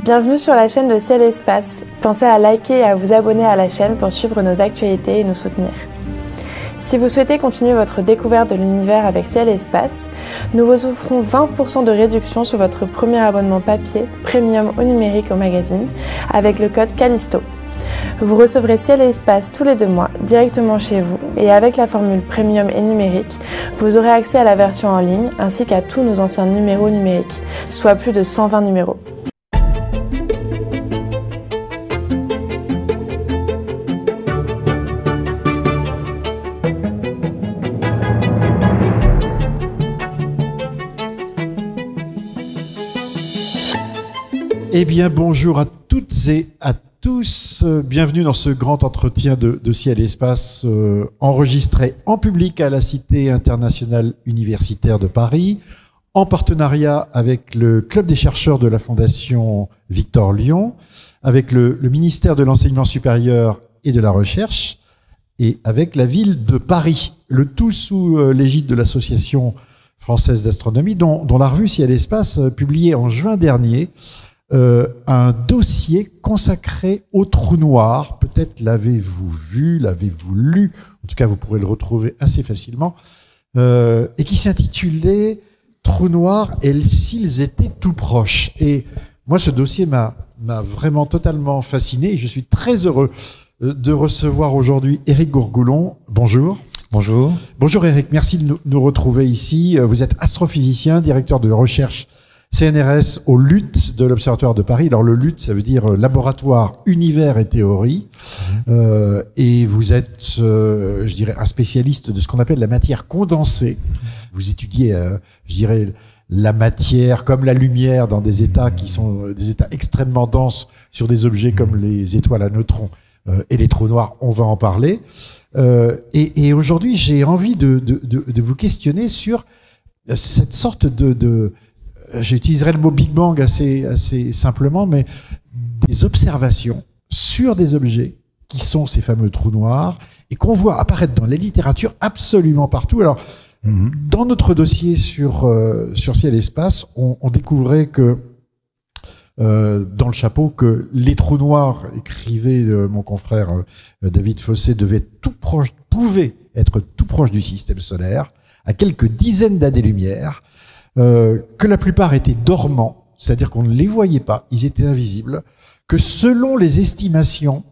Bienvenue sur la chaîne de Ciel et Espace. Pensez à liker et à vous abonner à la chaîne pour suivre nos actualités et nous soutenir. Si vous souhaitez continuer votre découverte de l'univers avec Ciel et Espace, nous vous offrons 20% de réduction sur votre premier abonnement papier, premium ou numérique au magazine, avec le code Callisto. Vous recevrez Ciel et Espace tous les 2 mois, directement chez vous, et avec la formule premium et numérique, vous aurez accès à la version en ligne, ainsi qu'à tous nos anciens numéros numériques, soit plus de 120 numéros. Eh bien, bonjour à toutes et à tous. Bienvenue dans ce grand entretien de Ciel et Espace enregistré en public à la Cité internationale universitaire de Paris, en partenariat avec le Club des chercheurs de la Fondation Victor Lyon, avec le ministère de l'Enseignement supérieur et de la Recherche et avec la ville de Paris. Le tout sous l'égide de l'Association française d'astronomie, dont la revue Ciel et Espace, publiée en juin dernier, un dossier consacré aux trous noirs. Peut-être l'avez-vous vu, l'avez-vous lu, en tout cas vous pourrez le retrouver assez facilement, et qui s'intitulait « Trous noirs et s'ils étaient tout proches ». Et moi ce dossier m'a vraiment totalement fasciné et je suis très heureux de recevoir aujourd'hui Éric Gourgoulon. Bonjour. Bonjour. Bonjour Éric, merci de nous retrouver ici. Vous êtes astrophysicien, directeur de recherche CNRS au LUT de l'Observatoire de Paris. Alors le LUT, ça veut dire Laboratoire Univers et Théorie. Et vous êtes, je dirais, un spécialiste de ce qu'on appelle la matière condensée. Vous étudiez, je dirais, la matière comme la lumière dans des états qui sont des états extrêmement denses sur des objets comme les étoiles à neutrons et les trous noirs. On va en parler. Et aujourd'hui, j'ai envie de vous questionner sur cette sorte j'utiliserai le mot Big Bang assez simplement, mais des observations sur des objets qui sont ces fameux trous noirs et qu'on voit apparaître dans la littérature absolument partout. Alors, dans notre dossier sur Ciel et Espace, on découvrait que dans le chapeau que les trous noirs, écrivait mon confrère David Fossé, pouvaient être tout proches du système solaire, à quelques dizaines d'années-lumière. Que la plupart étaient dormants, c'est-à-dire qu'on ne les voyait pas, ils étaient invisibles, que selon les estimations,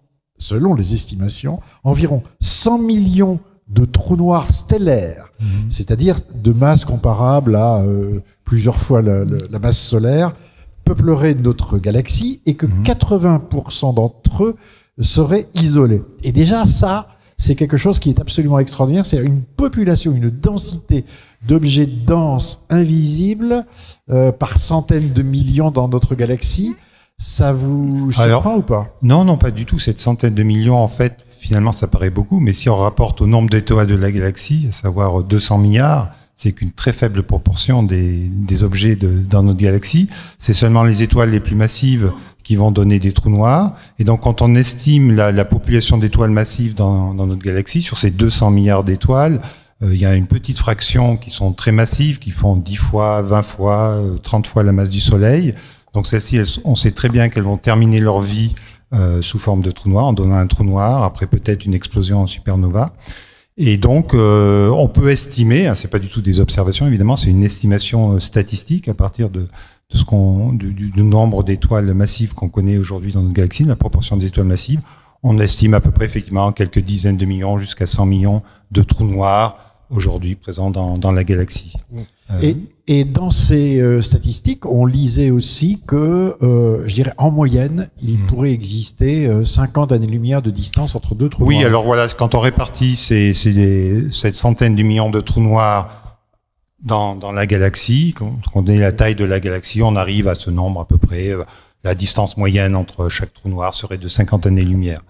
environ 100 millions de trous noirs stellaires, c'est-à-dire de masse comparable à plusieurs fois la masse solaire, peupleraient notre galaxie et que 80% d'entre eux seraient isolés. Et déjà ça, c'est quelque chose qui est absolument extraordinaire, c'est une population, une densité d'objets denses, invisibles, par centaines de millions dans notre galaxie. Ça vous surprend ou pas? Non, pas du tout. Cette centaine de millions, en fait, finalement, ça paraît beaucoup, mais si on rapporte au nombre d'étoiles de la galaxie, à savoir 200 milliards, c'est qu'une très faible proportion des objets dans notre galaxie. C'est seulement les étoiles les plus massives qui vont donner des trous noirs. Et donc, quand on estime la population d'étoiles massives dans notre galaxie, sur ces 200 milliards d'étoiles, il y a une petite fraction qui sont très massives, qui font 10 fois, 20 fois, 30 fois la masse du Soleil. Donc celles-ci, on sait très bien qu'elles vont terminer leur vie sous forme de trou noir, en donnant un trou noir, après peut-être une explosion en supernova. Et donc, on peut estimer, c'est pas du tout des observations évidemment, c'est une estimation statistique à partir du nombre d'étoiles massives qu'on connaît aujourd'hui dans notre galaxie, la proportion des étoiles massives. On estime à peu près effectivement quelques dizaines de millions jusqu'à 100 millions de trous noirs aujourd'hui présents dans la galaxie. Et dans ces statistiques, on lisait aussi que, je dirais, en moyenne, il pourrait exister 50 années-lumière de distance entre deux trous noirs. Oui, alors voilà, quand on répartit cette centaine de millions de trous noirs dans la galaxie, quand on est la taille de la galaxie, on arrive à ce nombre à peu près. La distance moyenne entre chaque trou noir serait de 50 années-lumière.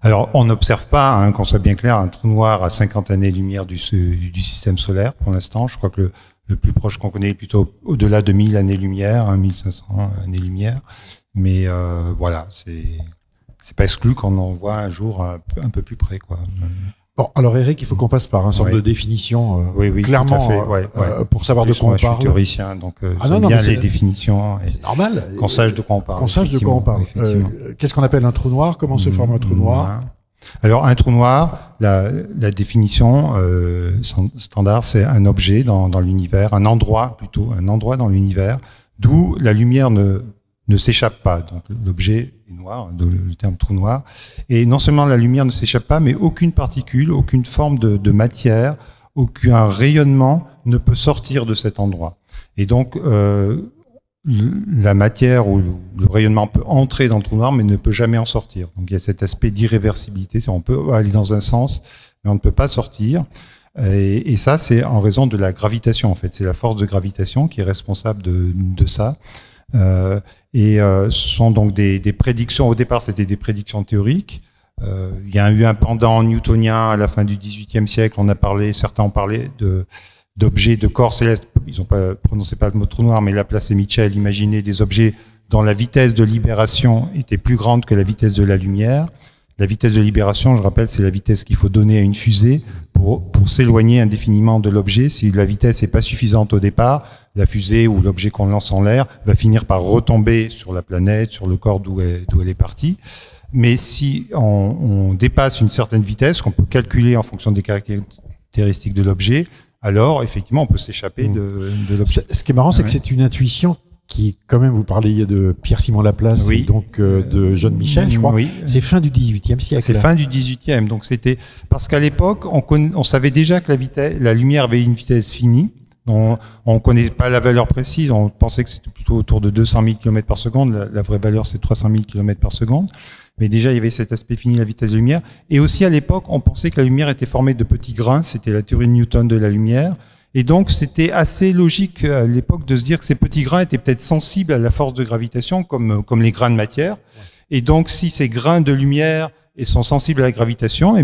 Alors, on n'observe pas, qu'on soit bien clair, un trou noir à 50 années-lumière du système solaire pour l'instant. Je crois que le plus proche qu'on connaît est plutôt au-delà de 1000 années-lumière, 1500 années-lumière. Mais voilà, c'est pas exclu qu'on en voit un jour un peu plus près, quoi. Bon, alors Eric, il faut qu'on passe par un sorte de définition clairement tout à fait, pour savoir de quoi on parle. Je suis théoricien, donc non, bien les définitions. C'est normal. Qu'on sache de quoi on parle. Qu'on sache de quoi on parle. Qu'est-ce qu'on appelle un trou noir? Comment se forme un trou noir? Alors un trou noir, la définition standard, c'est un objet dans l'univers, un endroit dans l'univers d'où la lumière ne s'échappe pas. Donc l'objet est noir, le terme trou noir. Et non seulement la lumière ne s'échappe pas, mais aucune particule, aucune forme de matière, aucun rayonnement ne peut sortir de cet endroit. Et donc la matière ou le rayonnement peut entrer dans le trou noir, mais ne peut jamais en sortir. Donc il y a cet aspect d'irréversibilité. On peut aller dans un sens, mais on ne peut pas sortir. Et ça, c'est en raison de la gravitation, en fait. C'est la force de gravitation qui est responsable de ça. Ce sont donc des prédictions. Au départ, c'était des prédictions théoriques. Il y a eu un pendant newtonien à la fin du XVIIIe siècle. Certains ont parlé d'objets, de corps célestes. Ils n'ont pas prononcé pas le mot trou noir, mais Laplace et Mitchell imaginaient des objets dont la vitesse de libération était plus grande que la vitesse de la lumière. La vitesse de libération, je rappelle, c'est la vitesse qu'il faut donner à une fusée pour s'éloigner indéfiniment de l'objet. Si la vitesse n'est pas suffisante au départ, la fusée ou l'objet qu'on lance en l'air va finir par retomber sur la planète, sur le corps d'où elle est partie. Mais si on dépasse une certaine vitesse, qu'on peut calculer en fonction des caractéristiques de l'objet, alors effectivement on peut s'échapper de l'objet. Ce qui est marrant, c'est que c'est une intuition qui, quand même, vous parliez de Pierre-Simon Laplace, et donc de John Michel, je crois. C'est fin du XVIIIe siècle. C'est fin du XVIIIe. Donc c'était parce qu'à l'époque, on savait déjà que la lumière avait une vitesse finie. On connaît pas la valeur précise. On pensait que c'était plutôt autour de 200 000 km par seconde. La vraie valeur, c'est 300 000 km par seconde. Mais déjà, il y avait cet aspect fini de la vitesse de lumière. Et aussi, à l'époque, on pensait que la lumière était formée de petits grains. C'était la théorie de Newton de la lumière. Et donc, c'était assez logique à l'époque de se dire que ces petits grains étaient peut-être sensibles à la force de gravitation, comme les grains de matière. Et donc, si ces grains de lumière sont sensibles à la gravitation,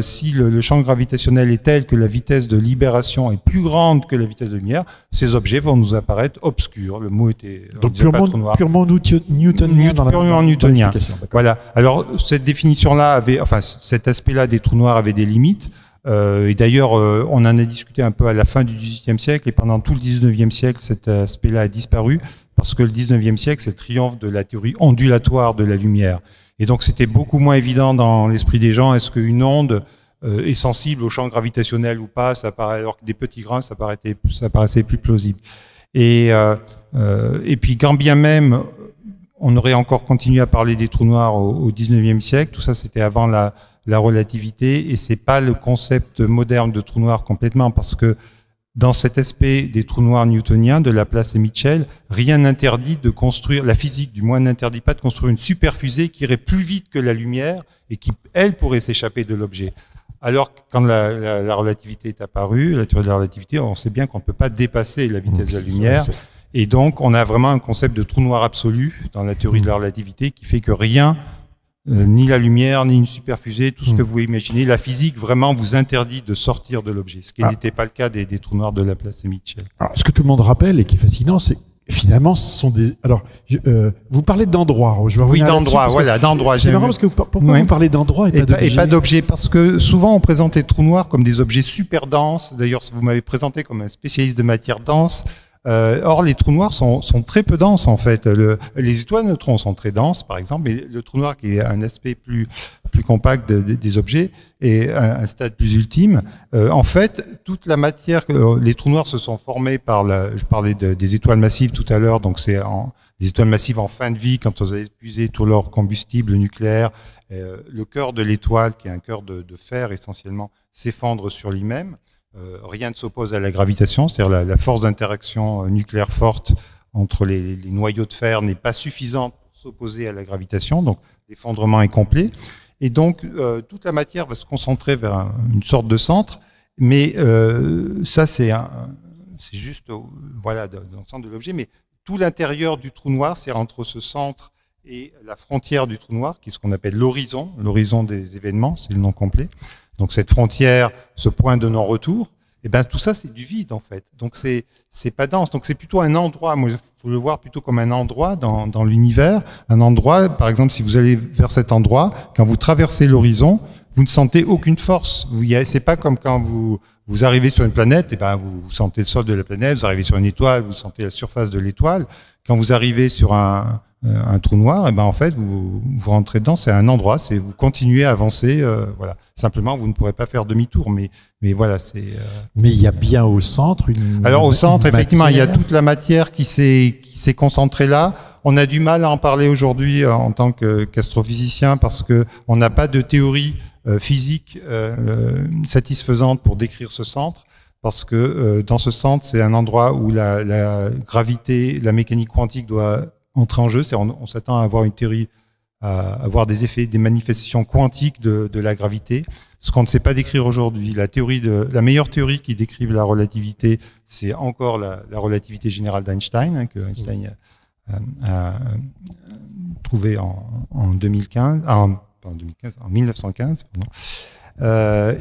si le champ gravitationnel est tel que la vitesse de libération est plus grande que la vitesse de lumière, ces objets vont nous apparaître obscurs. Le mot était donc purement newtonien. Purement newtonien. Voilà. Alors, cette définition-là cet aspect-là des trous noirs avait des limites. Et d'ailleurs, on en a discuté un peu à la fin du XVIIIe siècle et pendant tout le XIXe siècle, cet aspect-là a disparu parce que le XIXe siècle, c'est le triomphe de la théorie ondulatoire de la lumière. Et donc, c'était beaucoup moins évident dans l'esprit des gens. Est-ce qu'une onde est sensible au champ gravitationnel ou pas? Alors que des petits grains, ça paraissait plus plausible. Et puis, quand bien même, on aurait encore continué à parler des trous noirs au XIXe siècle. Tout ça, c'était avant la relativité, et c'est pas le concept moderne de trou noir complètement, parce que dans cet aspect des trous noirs newtoniens de Laplace et Mitchell, rien n'interdit de construire, la physique du moins n'interdit pas de construire une superfusée qui irait plus vite que la lumière et qui, elle, pourrait s'échapper de l'objet. Alors, quand la relativité est apparue, la théorie de la relativité, on sait bien qu'on ne peut pas dépasser la vitesse de la lumière. Et donc, on a vraiment un concept de trou noir absolu dans la théorie de la relativité qui fait que rien, ni la lumière, ni une superfusée, tout ce que vous imaginez, la physique vraiment vous interdit de sortir de l'objet, ce qui n'était pas le cas des trous noirs de Laplace et Mitchell. Alors, ce que tout le monde rappelle et qui est fascinant, c'est finalement, ce sont des. Alors, vous parlez d'endroits. Oui, d'endroits. Voilà, d'endroits. C'est marrant parce que pourquoi vous parlez d'endroits et pas d'objets? Parce que souvent on présente les trous noirs comme des objets super denses. D'ailleurs, vous m'avez présenté comme un spécialiste de matière dense. Or, les trous noirs sont très peu denses en fait. Les étoiles neutrons sont très denses, par exemple, mais le trou noir, qui est un aspect plus compact des objets et un stade plus ultime, en fait, toute la matière, les trous noirs se sont formés je parlais des étoiles massives tout à l'heure, donc c'est des étoiles massives en fin de vie, quand elles ont épuisé tout leur combustible nucléaire, le cœur de l'étoile, qui est un cœur de fer essentiellement, s'effondre sur lui-même. Rien ne s'oppose à la gravitation, c'est-à-dire la force d'interaction nucléaire forte entre les noyaux de fer n'est pas suffisante pour s'opposer à la gravitation, donc l'effondrement est complet. Et donc, toute la matière va se concentrer vers une sorte de centre, mais ça, c'est juste dans le centre de l'objet, mais tout l'intérieur du trou noir, c'est entre ce centre et la frontière du trou noir, qui est ce qu'on appelle l'horizon des événements, c'est le nom complet. Donc cette frontière, ce point de non-retour, Et ben tout ça c'est du vide en fait. Donc c'est pas dense. Donc c'est plutôt un endroit. Moi, il faut le voir plutôt comme un endroit dans l'univers. Un endroit, par exemple, si vous allez vers cet endroit, quand vous traversez l'horizon, vous ne sentez aucune force. C'est pas comme quand vous arrivez sur une planète, et ben vous sentez le sol de la planète. Vous arrivez sur une étoile, vous sentez la surface de l'étoile. Quand vous arrivez sur un trou noir, et ben en fait vous rentrez dedans, c'est un endroit, vous continuez à avancer, voilà. Simplement vous ne pourrez pas faire demi-tour, mais voilà, c'est. Mais il y a bien au centre une. Alors au centre, effectivement, matière. il y a toute la matière qui s'est concentrée là. On a du mal à en parler aujourd'hui en tant qu'astrophysicien parce que on n'a pas de théorie physique satisfaisante pour décrire ce centre. Parce que dans ce centre, c'est un endroit où la gravité, la mécanique quantique doit entrer en jeu. On s'attend à avoir une théorie, à avoir des effets, des manifestations quantiques de la gravité. Ce qu'on ne sait pas décrire aujourd'hui. La meilleure théorie qui décrive la relativité, c'est encore la relativité générale d'Einstein, hein, que Einstein a trouvé en 2015, en 1915, pardon.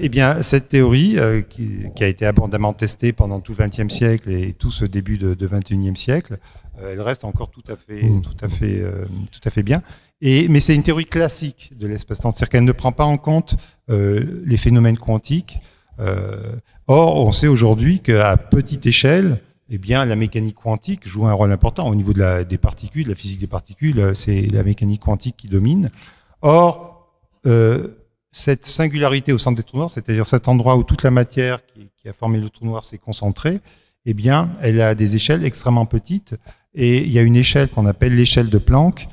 Eh bien, cette théorie qui a été abondamment testée pendant tout le XXe siècle et tout ce début de XXIe siècle, elle reste encore tout à fait bien. Mais c'est une théorie classique de l'espace-temps, c'est-à-dire qu'elle ne prend pas en compte les phénomènes quantiques. Or, on sait aujourd'hui qu'à petite échelle, eh bien, la mécanique quantique joue un rôle important au niveau des particules, de la physique des particules. C'est la mécanique quantique qui domine. Or, cette singularité au centre des trous noirs, c'est-à-dire cet endroit où toute la matière qui a formé le trou noir s'est concentrée, eh bien, elle a des échelles extrêmement petites. Et il y a une échelle qu'on appelle l'échelle de Planck,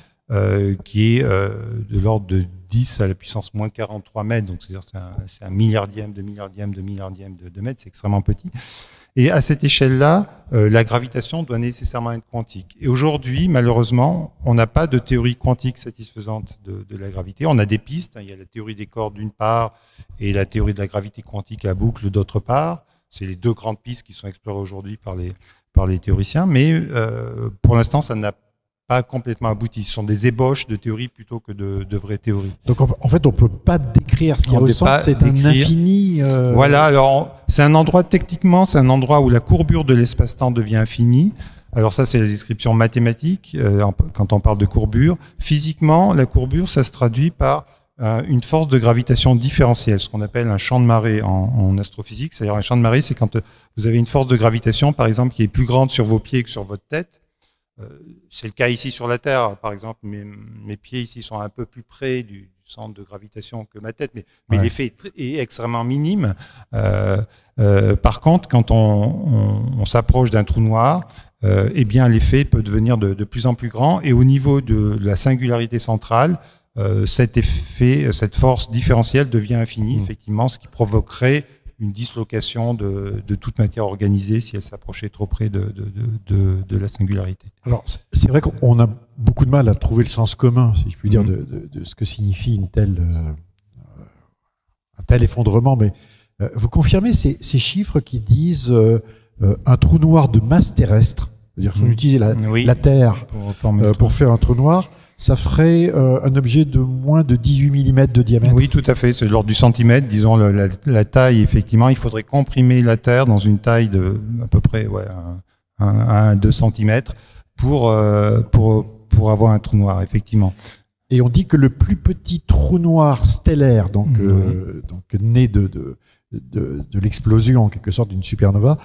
qui est de l'ordre de 10 à la puissance moins 43 mètres. Donc, c'est-à-dire c'est un milliardième de milliardième de milliardième de mètre. C'est extrêmement petit. Et à cette échelle-là, la gravitation doit nécessairement être quantique. Et aujourd'hui, malheureusement, on n'a pas de théorie quantique satisfaisante de la gravité. On a des pistes. Il y a la théorie des cordes d'une part et la théorie de la gravité quantique à boucle d'autre part. C'est les deux grandes pistes qui sont explorées aujourd'hui par les théoriciens. Mais pour l'instant, ça n'a pas complètement abouti. Ce sont des ébauches de théories plutôt que de vraies théories. Donc en fait, on peut pas décrire ce qu'il y a au centre, c'est un infini. Voilà, alors c'est un endroit, techniquement, c'est un endroit où la courbure de l'espace-temps devient infinie. Alors ça, c'est la description mathématique, quand on parle de courbure. Physiquement, la courbure, ça se traduit par une force de gravitation différentielle, ce qu'on appelle un champ de marée en astrophysique. C'est-à-dire un champ de marée, c'est quand vous avez une force de gravitation, par exemple, qui est plus grande sur vos pieds que sur votre tête. C'est le cas ici sur la Terre, par exemple. Mes pieds ici sont un peu plus près du centre de gravitation que ma tête, mais l'effet est extrêmement minime. Par contre, quand on s'approche d'un trou noir, eh bien l'effet peut devenir de plus en plus grand. Et au niveau de la singularité centrale, cet effet, cette force différentielle devient infinie, effectivement, ce qui provoquerait une dislocation de toute matière organisée si elle s'approchait trop près de la singularité. Alors, c'est vrai qu'on a beaucoup de mal à trouver le sens commun, si je puis dire, de ce que signifie un tel effondrement, mais vous confirmez ces chiffres qui disent un trou noir de masse terrestre, c'est-à-dire si on utilisait la Terre pour faire un trou noir, ça ferait un objet de moins de 18 mm de diamètre. Oui, tout à fait. C'est de l'ordre du centimètre. Disons la taille, effectivement. Il faudrait comprimer la Terre dans une taille de à peu près 2 cm pour avoir un trou noir, effectivement. Et on dit que le plus petit trou noir stellaire, donc né de l'explosion en quelque sorte d'une supernova,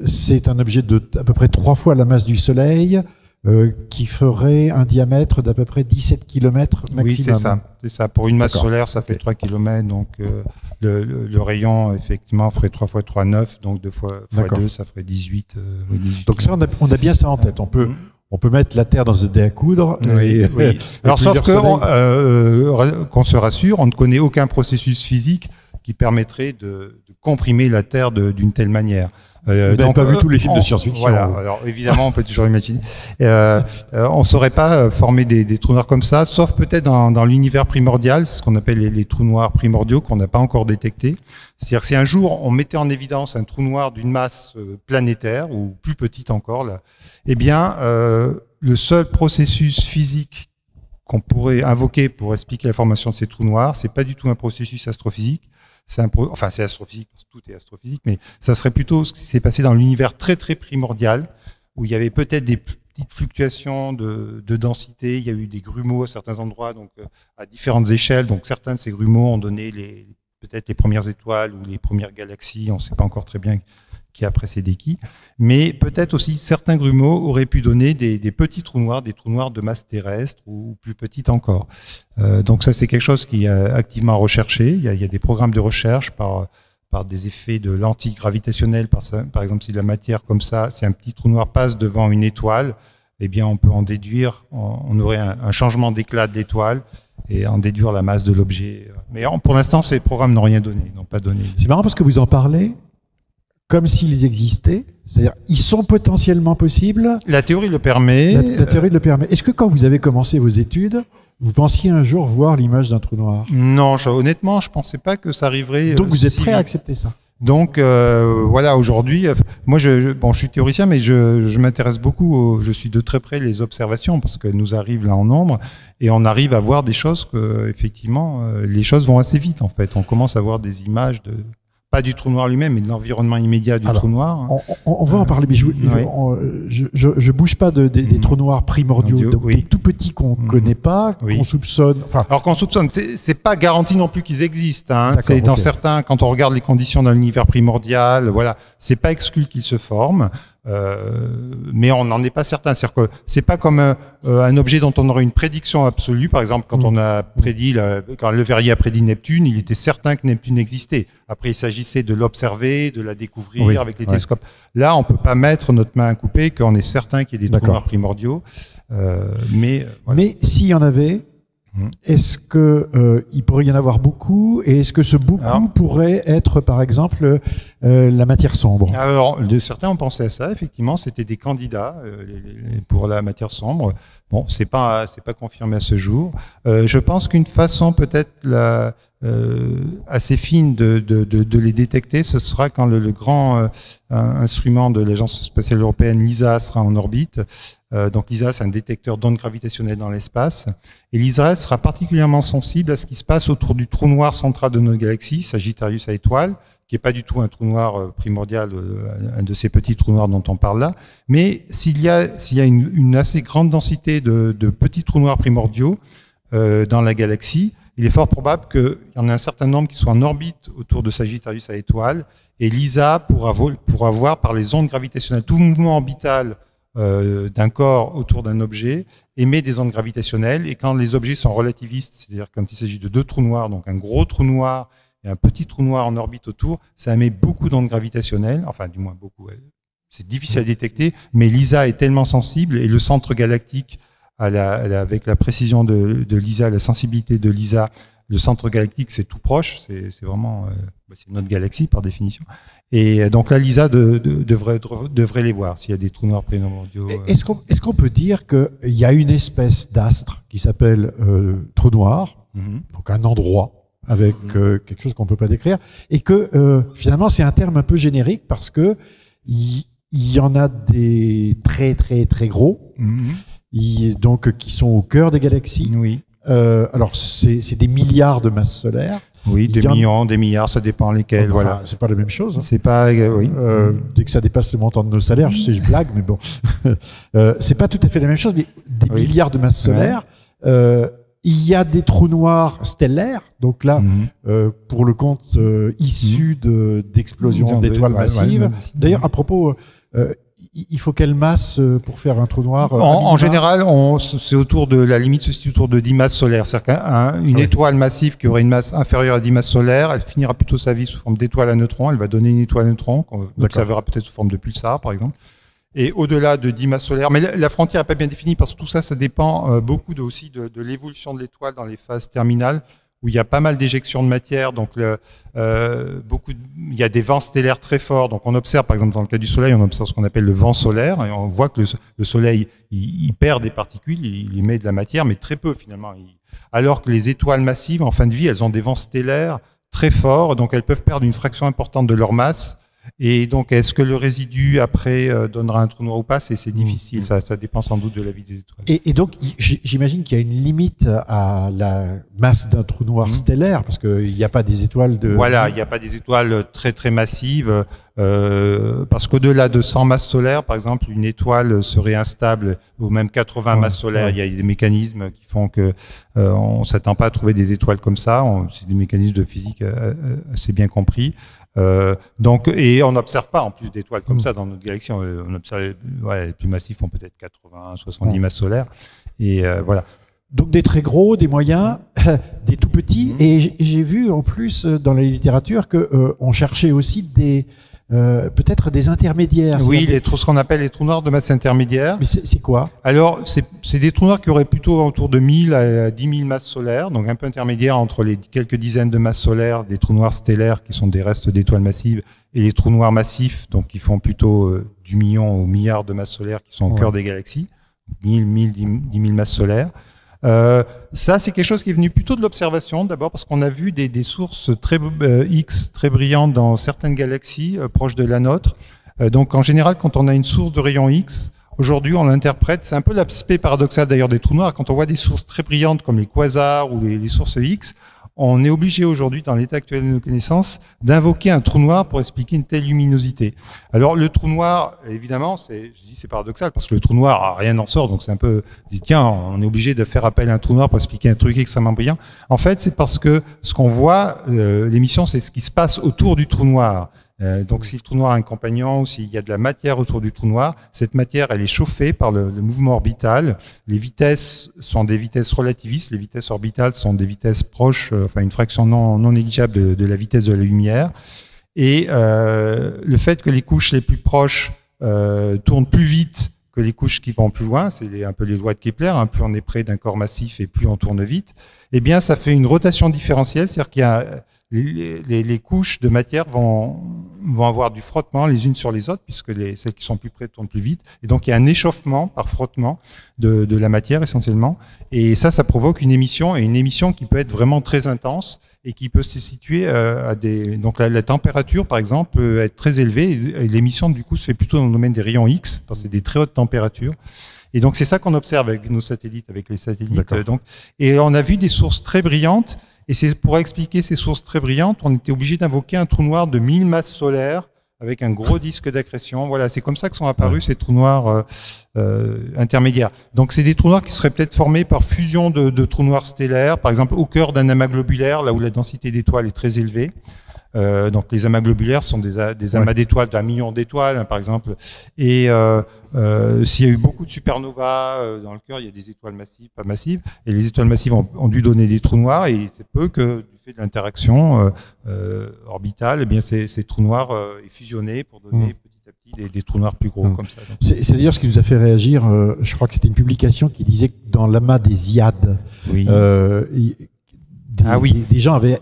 c'est un objet de à peu près 3 fois la masse du Soleil, qui ferait un diamètre d'à peu près 17 km maximum. Oui, c'est ça. Pour une masse solaire, ça fait 3 km. Donc, le rayon, effectivement, ferait 3 fois 3, 9. Donc, 2 fois 2, ça ferait 18. 18 donc, ça, on a bien ça en tête. On peut mettre la Terre dans un dé à coudre. Oui. Alors, sauf qu'on se rassure, on ne connaît aucun processus physique qui permettrait de comprimer la Terre d'une telle manière. Vous n'avez pas vu tous les films de science-fiction. Voilà. Alors évidemment, on peut toujours imaginer. On ne saurait pas former des trous noirs comme ça, sauf peut-être dans l'univers primordial, ce qu'on appelle les trous noirs primordiaux qu'on n'a pas encore détectés. C'est-à-dire que si un jour on mettait en évidence un trou noir d'une masse planétaire ou plus petite encore, là, eh bien le seul processus physique qu'on pourrait invoquer pour expliquer la formation de ces trous noirs. C'est pas du tout un processus astrophysique. C'est astrophysique, parce que tout est astrophysique, mais ça serait plutôt ce qui s'est passé dans l'univers très très primordial, où il y avait peut-être des petites fluctuations de densité. Il y a eu des grumeaux à certains endroits, donc à différentes échelles. Donc certains de ces grumeaux ont donné peut-être les premières étoiles ou les premières galaxies. On ne sait pas encore très bien qui a précédé qui. Mais peut-être aussi certains grumeaux auraient pu donner des petits trous noirs, des trous noirs de masse terrestre ou plus petites encore. Donc ça, c'est quelque chose qui est activement recherché. Il y a des programmes de recherche par des effets de lentilles gravitationnelles. Par exemple, si la matière comme ça, si un petit trou noir passe devant une étoile, eh bien, on peut en déduire, on aurait un changement d'éclat de l'étoile et en déduire la masse de l'objet. Mais pour l'instant, ces programmes n'ont rien donné, n'ont pas donné. C'est marrant parce que vous en parlez comme s'ils existaient, c'est-à-dire ils sont potentiellement possibles. La théorie le permet. La théorie le permet. Est-ce que quand vous avez commencé vos études, vous pensiez un jour voir l'image d'un trou noir? Non, honnêtement, je pensais pas que ça arriverait. Donc vous êtes prêt à accepter ça? Donc voilà, aujourd'hui, moi je suis théoricien, mais je m'intéresse beaucoup, je suis de très près les observations parce qu'elles nous arrivent là en nombre et on arrive à voir des choses que effectivement les choses vont assez vite en fait. On commence à voir des images pas du trou noir lui-même, mais de l'environnement immédiat du trou noir. On va en parler, mais je bouge pas des trous noirs primordiaux, donc des tout petits qu'on connaît pas, qu'on soupçonne. Enfin, alors qu'on soupçonne, c'est pas garanti non plus qu'ils existent. Hein. C'est dans certains, quand on regarde les conditions d'un univers primordial, voilà, c'est pas exclu qu'ils se forment. Mais on n'en est pas certain. C'est-à-dire que c'est pas comme un objet dont on aurait une prédiction absolue. Par exemple, quand on a prédit, quand Le Verrier a prédit Neptune, il était certain que Neptune existait. Après, il s'agissait de l'observer, de la découvrir avec les télescopes. Là, on peut pas mettre notre main à couper qu'on est certain qu'il y ait des trous noirs primordiaux. Mais s'il y en avait, est-ce que il pourrait y en avoir beaucoup, et est-ce que ce beaucoup pourrait être, par exemple, la matière sombre? Alors, certains ont pensé à ça. Effectivement, c'était des candidats pour la matière sombre. Bon, c'est pas confirmé à ce jour. Je pense qu'une façon peut-être assez fine de les détecter, ce sera quand le grand instrument de l'Agence spatiale européenne, LISA, sera en orbite. Donc LISA, c'est un détecteur d'ondes gravitationnelles dans l'espace. Et LISA sera particulièrement sensible à ce qui se passe autour du trou noir central de notre galaxie, Sagittarius à étoile, qui n'est pas du tout un trou noir primordial, un de ces petits trous noirs dont on parle là. Mais s'il y a une assez grande densité de petits trous noirs primordiaux dans la galaxie, il est fort probable qu'il y en ait un certain nombre qui soient en orbite autour de Sagittarius à étoile. Et LISA pourra voir par les ondes gravitationnelles, tout mouvement orbital d'un corps autour d'un objet émet des ondes gravitationnelles, et quand les objets sont relativistes, c'est-à-dire quand il s'agit de deux trous noirs, donc un gros trou noir et un petit trou noir en orbite autour, ça émet beaucoup d'ondes gravitationnelles, enfin du moins beaucoup, c'est difficile à détecter, mais LISA est tellement sensible, et le centre galactique, avec la précision de LISA, la sensibilité de LISA, le centre galactique c'est tout proche, c'est vraiment c'est notre galaxie par définition. Et donc là, LISA devrait les voir s'il y a des trous noirs primordiaux. Est-ce qu'on peut dire qu'il y a une espèce d'astre qui s'appelle trou noir, donc un endroit avec quelque chose qu'on peut pas décrire, et que finalement c'est un terme un peu générique parce que il y en a des très très très gros, donc qui sont au cœur des galaxies. Oui. Alors c'est des milliards de masses solaires. Oui, des millions, des milliards, ça dépend lesquels. Enfin, voilà, c'est pas la même chose. Hein. C'est pas, oui. Dès que ça dépasse le montant de nos salaires, je sais, je blague, mais bon, c'est pas tout à fait la même chose. Mais des milliards de masses solaires. Il y a des trous noirs stellaires, donc là, pour le compte issus d'explosions d'étoiles massives. D'ailleurs, à propos, il faut quelle masse pour faire un trou noir? En général, c'est autour de la limite, se situe autour de 10 masses solaires. C'est-à-dire qu'une étoile massive qui aurait une masse inférieure à 10 masses solaires, elle finira plutôt sa vie sous forme d'étoile à neutrons. Elle va donner une étoile à neutrons, qu'on observera peut-être sous forme de pulsar, par exemple. Et au-delà de 10 masses solaires, mais la frontière n'est pas bien définie parce que tout ça, ça dépend beaucoup aussi de l'évolution de l'étoile dans les phases terminales, où il y a pas mal d'éjections de matière, donc il y a des vents stellaires très forts. Donc on observe, par exemple, dans le cas du Soleil, on observe ce qu'on appelle le vent solaire, et on voit que le Soleil, il perd des particules, il émet de la matière, mais très peu finalement. Alors que les étoiles massives, en fin de vie, elles ont des vents stellaires très forts, donc elles peuvent perdre une fraction importante de leur masse Et donc, est-ce que le résidu après donnera un trou noir ou pas? C'est difficile, ça dépend sans doute de la vie des étoiles. Et donc, j'imagine qu'il y a une limite à la masse d'un trou noir stellaire, parce qu'il n'y a pas des étoiles de... Voilà, il n'y a pas des étoiles très très massives, parce qu'au-delà de 100 masses solaires, par exemple, une étoile serait instable, ou même 80 masses solaires. Il y a des mécanismes qui font que on s'attend pas à trouver des étoiles comme ça. C'est des mécanismes de physique assez bien compris. Donc, et on n'observe pas en plus d'étoiles comme ça dans notre galaxie. On observe, les plus massifs font peut-être 80, 70 masses solaires. Et voilà. Donc des très gros, des moyens, des tout petits. Et j'ai vu en plus dans la littérature que on cherchait aussi des peut-être des intermédiaires. Oui, ce qu'on appelle les trous noirs de masse intermédiaire. Mais c'est quoi? Alors, c'est des trous noirs qui auraient plutôt autour de 1000 à 10 000 masses solaires, donc un peu intermédiaire entre les quelques dizaines de masses solaires des trous noirs stellaires qui sont des restes d'étoiles massives et les trous noirs massifs, donc qui font plutôt du million au milliard de masses solaires qui sont au cœur des galaxies, 1000, 10 000 masses solaires. Ça, c'est quelque chose qui est venu plutôt de l'observation, d'abord parce qu'on a vu des sources très X très brillantes dans certaines galaxies proches de la nôtre. Donc, en général, quand on a une source de rayons X, aujourd'hui, on l'interprète. C'est un peu l'aspect paradoxal d'ailleurs des trous noirs. Quand on voit des sources très brillantes comme les quasars ou les sources X, on est obligé aujourd'hui, dans l'état actuel de nos connaissances, d'invoquer un trou noir pour expliquer une telle luminosité. Alors, le trou noir, évidemment, c'est paradoxal, parce que le trou noir, rien n'en sort, donc c'est un peu, tiens, on est obligé de faire appel à un trou noir pour expliquer un truc extrêmement brillant. En fait, c'est parce que ce qu'on voit, l'émission, c'est ce qui se passe autour du trou noir. Donc, si le trou noir a un compagnon ou s'il y a de la matière autour du trou noir, cette matière, elle est chauffée par le mouvement orbital. Les vitesses sont des vitesses relativistes. Les vitesses orbitales sont des vitesses proches, enfin une fraction non négligeable de la vitesse de la lumière. Et le fait que les couches les plus proches tournent plus vite que les couches qui vont plus loin, c'est un peu les lois de Kepler, hein, plus on est près d'un corps massif et plus on tourne vite, eh bien ça fait une rotation différentielle, c'est-à-dire qu'il y a les couches de matière vont avoir du frottement les unes sur les autres, puisque celles qui sont plus près tournent plus vite, et donc il y a un échauffement par frottement de la matière essentiellement, et ça provoque une émission, et une émission qui peut être vraiment très intense, et qui peut se situer donc la température par exemple peut être très élevée, et l'émission du coup se fait plutôt dans le domaine des rayons X, c'est des très hautes températures. Et donc c'est ça qu'on observe avec nos satellites, avec les satellites. Donc, et on a vu des sources très brillantes. Et c'est pour expliquer ces sources très brillantes, on était obligé d'invoquer un trou noir de 1000 masses solaires avec un gros disque d'accrétion. Voilà, c'est comme ça que sont apparus ces trous noirs intermédiaires. Donc c'est des trous noirs qui seraient peut-être formés par fusion de trous noirs stellaires, par exemple au cœur d'un amas globulaire, là où la densité d'étoiles est très élevée. Donc les amas globulaires sont des amas d'étoiles d'1 million d'étoiles, hein, par exemple. Et s'il y a eu beaucoup de supernovas dans le cœur, il y a des étoiles massives, pas massives. Et les étoiles massives ont dû donner des trous noirs. Et c'est peu que du fait de l'interaction orbitale, eh bien ces trous noirs est fusionné pour donner petit à petit des trous noirs plus gros comme ça. C'est d'ailleurs ce qui nous a fait réagir. Je crois que c'était une publication qui disait que dans l'amas des Iades. Oui. Des gens avaient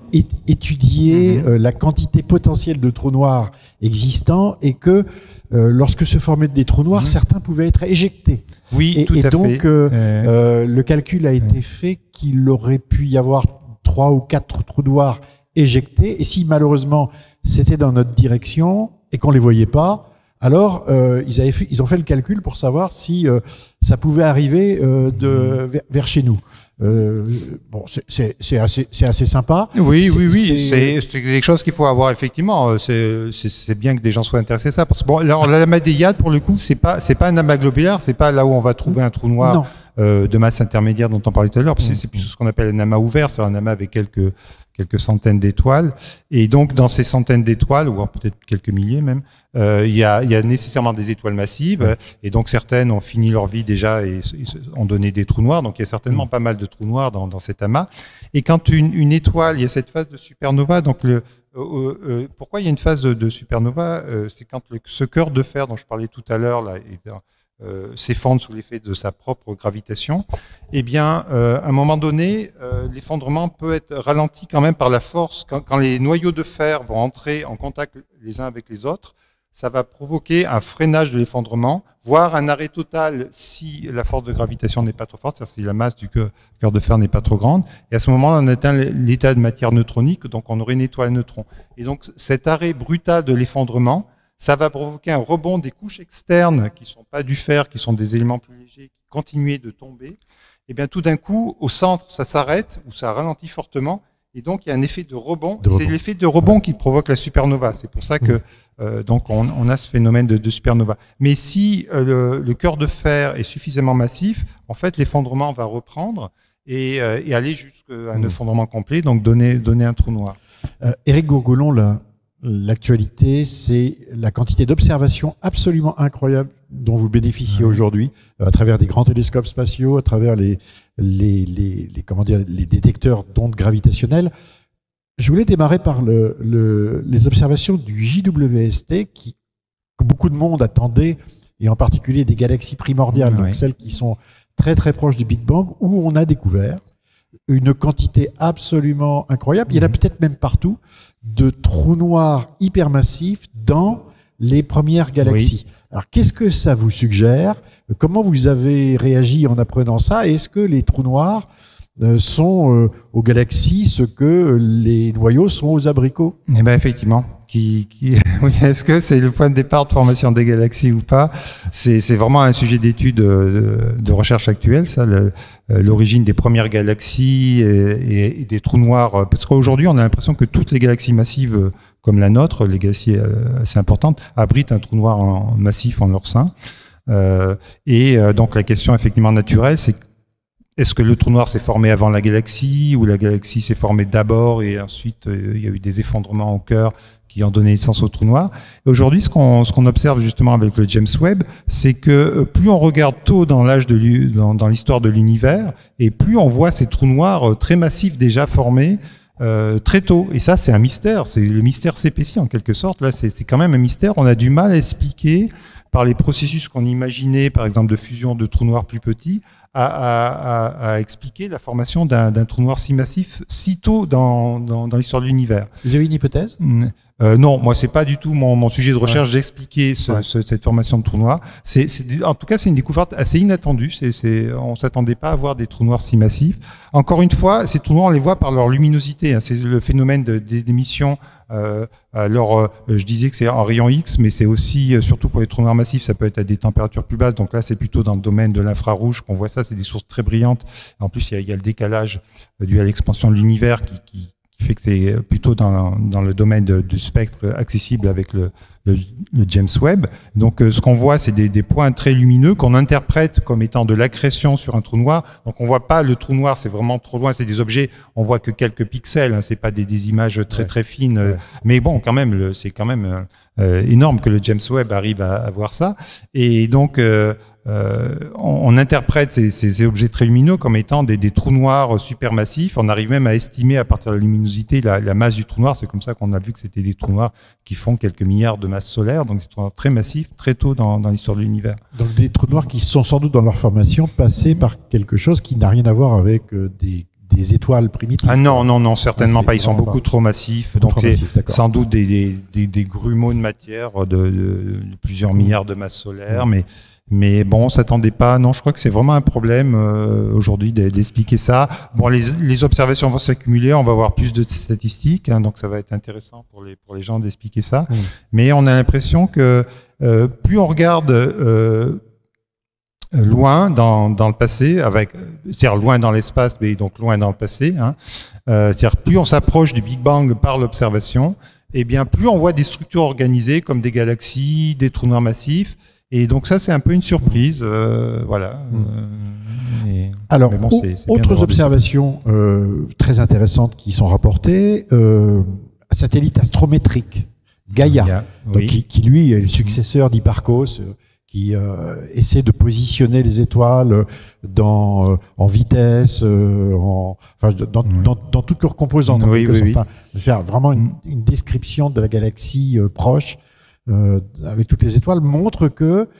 étudié la quantité potentielle de trous noirs existants et que lorsque se formaient des trous noirs, certains pouvaient être éjectés. Oui, tout à fait. Et donc, le calcul a été fait qu'il aurait pu y avoir 3 ou 4 trous noirs éjectés. Et si malheureusement c'était dans notre direction et qu'on les voyait pas, alors ils ont fait le calcul pour savoir si ça pouvait arriver vers chez nous. Bon, c'est assez sympa. Oui. C'est quelque chose qu'il faut avoir effectivement. C'est bien que des gens soient intéressés à ça. Parce que bon, alors l'amas des Iades, pour le coup, c'est pas un amas globulaire, c'est pas là où on va trouver un trou noir de masse intermédiaire dont on parlait tout à l'heure. C'est plutôt ce qu'on appelle un amas ouvert, c'est un amas avec quelques centaines d'étoiles. Et donc, dans ces centaines d'étoiles, ou peut-être quelques milliers même, il y a nécessairement des étoiles massives. Et donc, certaines ont fini leur vie déjà et ont donné des trous noirs. Donc, il y a certainement pas mal de trous noirs dans cet amas. Et quand une étoile, il y a cette phase de supernova. Donc, pourquoi il y a une phase de supernova? C'est quand ce cœur de fer dont je parlais tout à l'heure, là, s'effondre sous l'effet de sa propre gravitation, eh bien, à un moment donné, l'effondrement peut être ralenti quand même par la force. Quand les noyaux de fer vont entrer en contact les uns avec les autres, ça va provoquer un freinage de l'effondrement, voire un arrêt total si la force de gravitation n'est pas trop forte, c'est-à-dire si la masse du cœur de fer n'est pas trop grande. Et à ce moment-là, on atteint l'état de matière neutronique, donc on aurait une étoile neutron. Et donc cet arrêt brutal de l'effondrement, ça va provoquer un rebond des couches externes qui sont pas du fer, qui sont des éléments plus légers, qui continuent de tomber. Et bien tout d'un coup, au centre, ça s'arrête ou ça ralentit fortement. Et donc, il y a un effet de rebond. C'est l'effet de rebond qui provoque la supernova. C'est pour ça que donc on a ce phénomène de supernova. Mais si le cœur de fer est suffisamment massif, en fait, l'effondrement va reprendre et aller jusqu'à un effondrement complet, donc donner un trou noir. Éric Gourgoulon, l'actualité, c'est la quantité d'observations absolument incroyable dont vous bénéficiez aujourd'hui à travers des grands télescopes spatiaux, à travers les détecteurs d'ondes gravitationnelles. Je voulais démarrer par les observations du JWST que beaucoup de monde attendait, et en particulier des galaxies primordiales, donc celles qui sont très très proches du Big Bang, où on a découvert une quantité absolument incroyable. Il y en a peut-être même partout de trous noirs hypermassifs dans les premières galaxies. Oui. Alors, qu'est-ce que ça vous suggère? Comment vous avez réagi en apprenant ça? Est-ce que les trous noirs sont aux galaxies ce que les noyaux sont aux abricots? Eh ben effectivement. Oui, est-ce que c'est le point de départ de formation des galaxies ou pas? C'est vraiment un sujet d'étude de recherche actuelle, ça, l'origine des premières galaxies et des trous noirs. Parce qu'aujourd'hui, on a l'impression que toutes les galaxies massives, comme la nôtre, les galaxies assez importantes, abritent un trou noir massif en leur sein. Donc la question effectivement naturelle, c'est est-ce que le trou noir s'est formé avant la galaxie ou la galaxie s'est formée d'abord et ensuite il y a eu des effondrements au cœur qui ont donné naissance au trou noir. Et aujourd'hui, ce qu'on observe justement avec le James Webb, c'est que plus on regarde tôt dans dans l'histoire de l'univers, et plus on voit ces trous noirs très massifs déjà formés très tôt. Et ça, c'est un mystère. C'est le mystère s'épaissit en quelque sorte. Là, c'est quand même un mystère. On a du mal à expliquer par les processus qu'on imaginait, par exemple de fusion de trous noirs plus petits, à expliquer la formation d'un trou noir si massif si tôt dans l'histoire de l'univers. Vous avez une hypothèse? Non, moi c'est pas du tout mon sujet de recherche d'expliquer cette formation de trous noirs. En tout cas, c'est une découverte assez inattendue. On s'attendait pas à voir des trous noirs si massifs. Encore une fois, ces trous noirs, on les voit par leur luminosité. Hein. C'est le phénomène d'émission. Je disais que c'est en rayon X, mais c'est aussi, surtout pour les trous noirs massifs, ça peut être à des températures plus basses. Donc là, c'est plutôt dans le domaine de l'infrarouge qu'on voit ça. C'est des sources très brillantes. En plus, il y a le décalage dû à l'expansion de l'univers qui fait que c'est plutôt dans le domaine du spectre accessible avec le James Webb. Donc ce qu'on voit, c'est des points très lumineux qu'on interprète comme étant de l'accrétion sur un trou noir. Donc on voit pas le trou noir, c'est vraiment trop loin, c'est des objets, on voit que quelques pixels, hein, c'est pas des images très très fines. Mais bon, quand même, c'est quand même énorme que le James Webb arrive à voir ça. Et donc on interprète ces objets très lumineux comme étant des trous noirs supermassifs. On arrive même à estimer à partir de la luminosité la masse du trou noir. C'est comme ça qu'on a vu que c'était des trous noirs qui font quelques milliards de masses solaires, donc des trous noirs très massifs, très tôt dans l'histoire de l'univers. Donc des trous noirs qui sont sans doute dans leur formation passés par quelque chose qui n'a rien à voir avec des étoiles primitives. Ah non, certainement pas. Ils sont beaucoup trop massifs. Donc c'est sans doute des grumeaux de matière de plusieurs milliards de masses solaires, mais bon, on s'attendait pas. Non, je crois que c'est vraiment un problème aujourd'hui d'expliquer ça. Bon, les observations vont s'accumuler, on va avoir plus de statistiques, hein, donc ça va être intéressant pour les gens d'expliquer ça. Mais on a l'impression que plus on regarde loin dans le passé, c'est-à-dire loin dans l'espace, mais donc loin dans le passé, hein, c'est-à-dire plus on s'approche du Big Bang par l'observation, et bien plus on voit des structures organisées comme des galaxies, des trous noirs massifs. Et donc ça, c'est un peu une surprise, voilà. Alors, autres observations très intéressantes qui sont rapportées, satellite astrométrique, Gaia, donc, qui lui est le successeur d'Hipparcos, qui essaie de positionner les étoiles en vitesse, dans toutes leurs composantes, en quelque sorte. De faire vraiment une description de la galaxie proche. Avec toutes les étoiles, montre que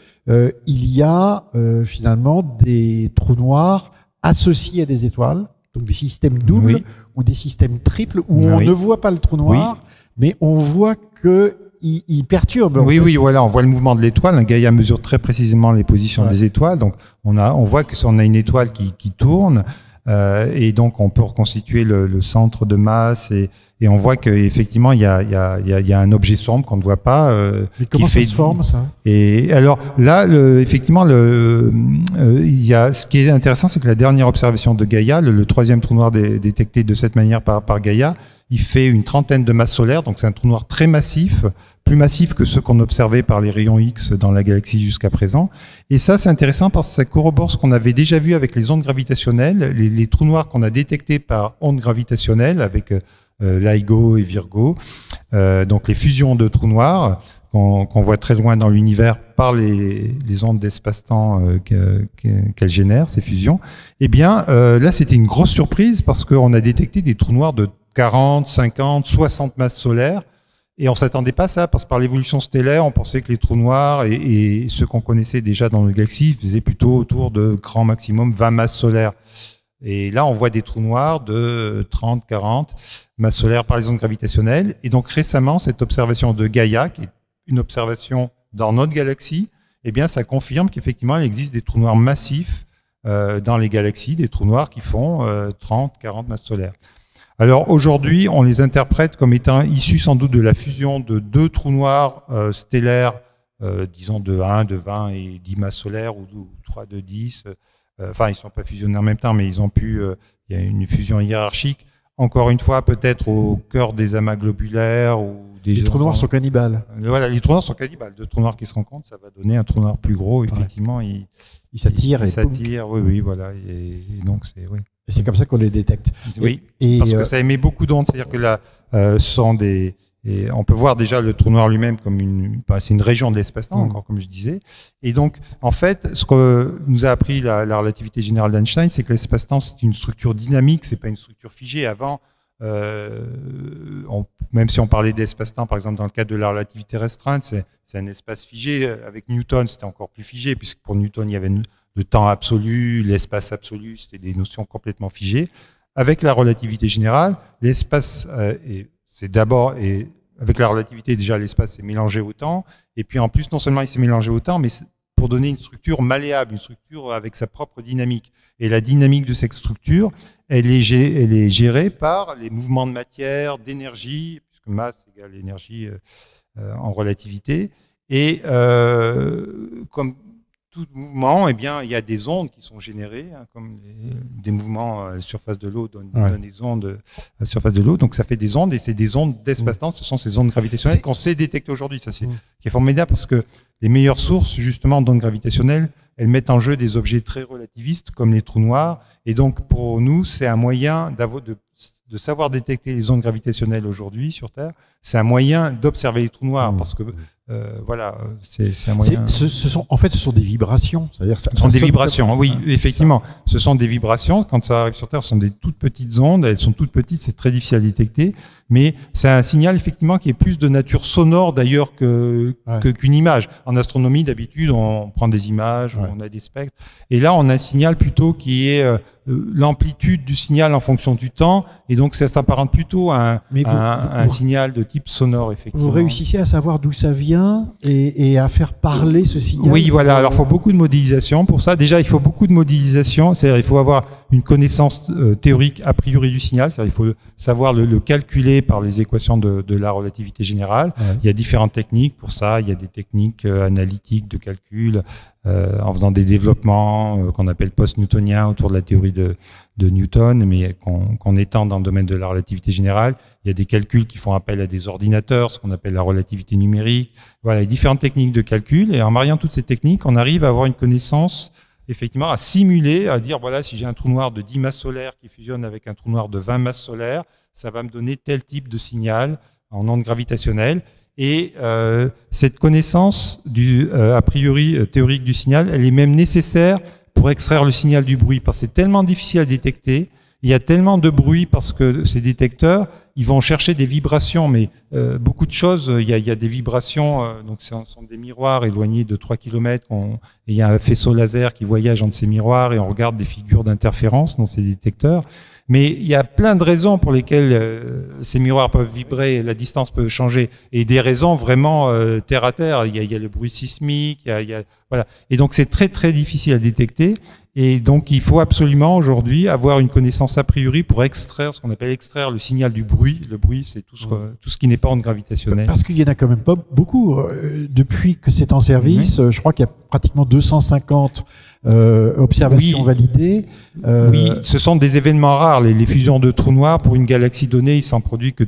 il y a finalement des trous noirs associés à des étoiles, donc des systèmes doubles ou des systèmes triples où on ne voit pas le trou noir, mais on voit que il perturbe. Oui, oui, voilà, on voit le mouvement de l'étoile. Gaïa mesure très précisément les positions des étoiles. Donc, on voit que si on a une étoile qui tourne, et donc on peut reconstituer le centre de masse et on voit qu'effectivement il y a un objet sombre qu'on ne voit pas. Mais comment ça se forme, ça? Et alors là, effectivement, il y a ce qui est intéressant, c'est que la dernière observation de Gaïa, le troisième trou noir détecté de cette manière par Gaïa, il fait une trentaine de masses solaires, donc c'est un trou noir très massif, plus massif que ceux qu'on observait par les rayons X dans la galaxie jusqu'à présent. Et ça, c'est intéressant parce que ça corrobore ce qu'on avait déjà vu avec les ondes gravitationnelles, les trous noirs qu'on a détectés par ondes gravitationnelles avec LIGO et Virgo, donc les fusions de trous noirs qu'on voit très loin dans l'univers par les ondes d'espace-temps qu'elles génèrent, ces fusions. Eh bien, là, c'était une grosse surprise parce qu'on a détecté des trous noirs de 40, 50, 60 masses solaires. Et on s'attendait pas à ça, parce que par l'évolution stellaire, on pensait que les trous noirs et ceux qu'on connaissait déjà dans nos galaxies faisaient plutôt autour de grand maximum 20 masses solaires. Et là, on voit des trous noirs de 30, 40 masses solaires par les ondes gravitationnelles. Et donc récemment, cette observation de Gaïa, qui est une observation dans notre galaxie, eh bien, ça confirme qu'effectivement, il existe des trous noirs massifs dans les galaxies, des trous noirs qui font 30, 40 masses solaires. Alors aujourd'hui, on les interprète comme étant issus sans doute de la fusion de deux trous noirs stellaires, disons de 1, de 20 et 10 masses solaires, ou 3 de 10. Enfin, ils ne sont pas fusionnés en même temps, mais ils ont pu. Il y a une fusion hiérarchique. Encore une fois, peut-être au cœur des amas globulaires ou des. Les trous noirs sont cannibales. Voilà, les trous noirs sont cannibales. Deux trous noirs qui se rencontrent, ça va donner un trou noir plus gros. Effectivement, ils s'attirent. Ils s'attirent, oui, voilà. Et donc c'est oui. Et c'est comme ça qu'on les détecte. Oui, parce que ça émet beaucoup d'ondes. C'est-à-dire que là, sont des. Et on peut voir déjà le trou noir lui-même comme c'est une région de l'espace-temps, encore comme je disais. Et donc, en fait, ce que nous a appris la relativité générale d'Einstein, c'est que l'espace-temps, c'est une structure dynamique, c'est pas une structure figée. Avant, même si on parlait d'espace-temps, par exemple, dans le cadre de la relativité restreinte, c'est un espace figé. Avec Newton, c'était encore plus figé, puisque pour Newton, il y avait le temps absolu, l'espace absolu, c'était des notions complètement figées. Avec la relativité générale, l'espace c'est d'abord, et avec la relativité, déjà, l'espace s'est mélangé au temps. Et puis, en plus, non seulement il s'est mélangé au temps, mais pour donner une structure malléable, une structure avec sa propre dynamique. Et la dynamique de cette structure, elle est gérée par les mouvements de matière, d'énergie, puisque masse égale énergie en relativité. Et comme tout mouvement, eh bien, il y a des ondes qui sont générées, comme des mouvements à la surface de l'eau donnent des ondes à la surface de l'eau. Donc, ça fait des ondes, et c'est des ondes d'espace-temps. Ce sont ces ondes gravitationnelles qu'on sait détecter aujourd'hui. Ça, c'est qui est formidable parce que les meilleures sources, justement, d'ondes gravitationnelles, elles mettent en jeu des objets très relativistes, comme les trous noirs. Et donc, pour nous, c'est un moyen de savoir détecter les ondes gravitationnelles aujourd'hui sur Terre. C'est un moyen d'observer les trous noirs, parce que voilà, c'est un moyen. Ce sont des vibrations. C'est-à-dire, ce sont des vibrations, oui, effectivement. Ce sont des vibrations. Quand ça arrive sur Terre, ce sont des toutes petites ondes. Elles sont toutes petites, c'est très difficile à détecter. Mais c'est un signal, effectivement, qui est plus de nature sonore, d'ailleurs, qu'une image. En astronomie, d'habitude, on prend des images, on a des spectres. Et là, on a un signal plutôt qui est l'amplitude du signal en fonction du temps. Et donc, ça s'apparente plutôt à un signal de type sonore, effectivement. Vous réussissez à savoir d'où ça vient et à faire parler ce signal? Oui, voilà. Alors, il faut beaucoup de modélisation pour ça. Déjà, il faut beaucoup de modélisation. C'est-à-dire, il faut avoir une connaissance théorique a priori du signal. C'est-à-dire, il faut savoir le calculer par les équations de la relativité générale. Il y a différentes techniques pour ça. Il y a des techniques analytiques de calcul en faisant des développements qu'on appelle post-newtoniens autour de la théorie de Newton, mais qu'on étend dans le domaine de la relativité générale. Il y a des calculs qui font appel à des ordinateurs, ce qu'on appelle la relativité numérique. Voilà, il y a différentes techniques de calcul. Et en mariant toutes ces techniques, on arrive à avoir une connaissance, effectivement, à simuler, à dire, voilà, si j'ai un trou noir de 10 masses solaires qui fusionne avec un trou noir de 20 masses solaires, ça va me donner tel type de signal en ondes gravitationnelles. Et cette connaissance a priori théorique du signal, elle est même nécessaire pour extraire le signal du bruit, parce que c'est tellement difficile à détecter Il y a tellement de bruit parce que ces détecteurs, ils vont chercher des vibrations, mais beaucoup de choses, il y a des vibrations, donc ce sont des miroirs éloignés de 3 km, et il y a un faisceau laser qui voyage entre ces miroirs et on regarde des figures d'interférence dans ces détecteurs. Mais il y a plein de raisons pour lesquelles ces miroirs peuvent vibrer, la distance peut changer, et des raisons vraiment terre à terre. Il y a le bruit sismique, voilà. Et donc c'est très très difficile à détecter. Et donc il faut absolument aujourd'hui avoir une connaissance a priori pour extraire ce qu'on appelle extraire le signal du bruit. Le bruit, c'est tout ce qui n'est pas onde gravitationnelle. Parce qu'il y en a quand même pas beaucoup. Depuis que c'est en service, je crois qu'il y a pratiquement 250 observations validées. Oui, ce sont des événements rares. Les fusions de trous noirs, pour une galaxie donnée, il s'en produit que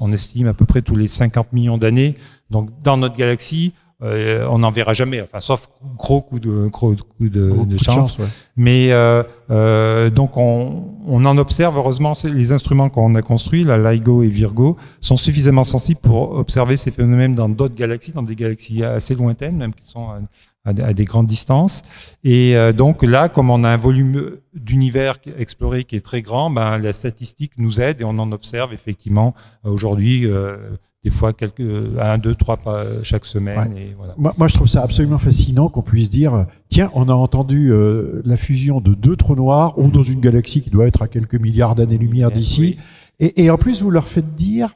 on estime à peu près tous les 50 millions d'années. Donc dans notre galaxie, on n'en verra jamais, enfin sauf gros coup de chance. Ouais. Mais donc on en observe. Heureusement, les instruments qu'on a construits, la LIGO et Virgo, sont suffisamment sensibles pour observer ces phénomènes dans d'autres galaxies, dans des galaxies assez lointaines, même qui sont à des grandes distances. Et donc là, comme on a un volume d'univers exploré qui est très grand, ben la statistique nous aide et on en observe effectivement aujourd'hui. Des fois, 1, 2, 3 pas chaque semaine. Ouais. Et voilà. Moi, je trouve ça absolument fascinant qu'on puisse dire, tiens, on a entendu la fusion de 2 trous noirs, ou dans une galaxie qui doit être à quelques milliards d'années-lumière d'ici. Oui. Et en plus, vous leur faites dire,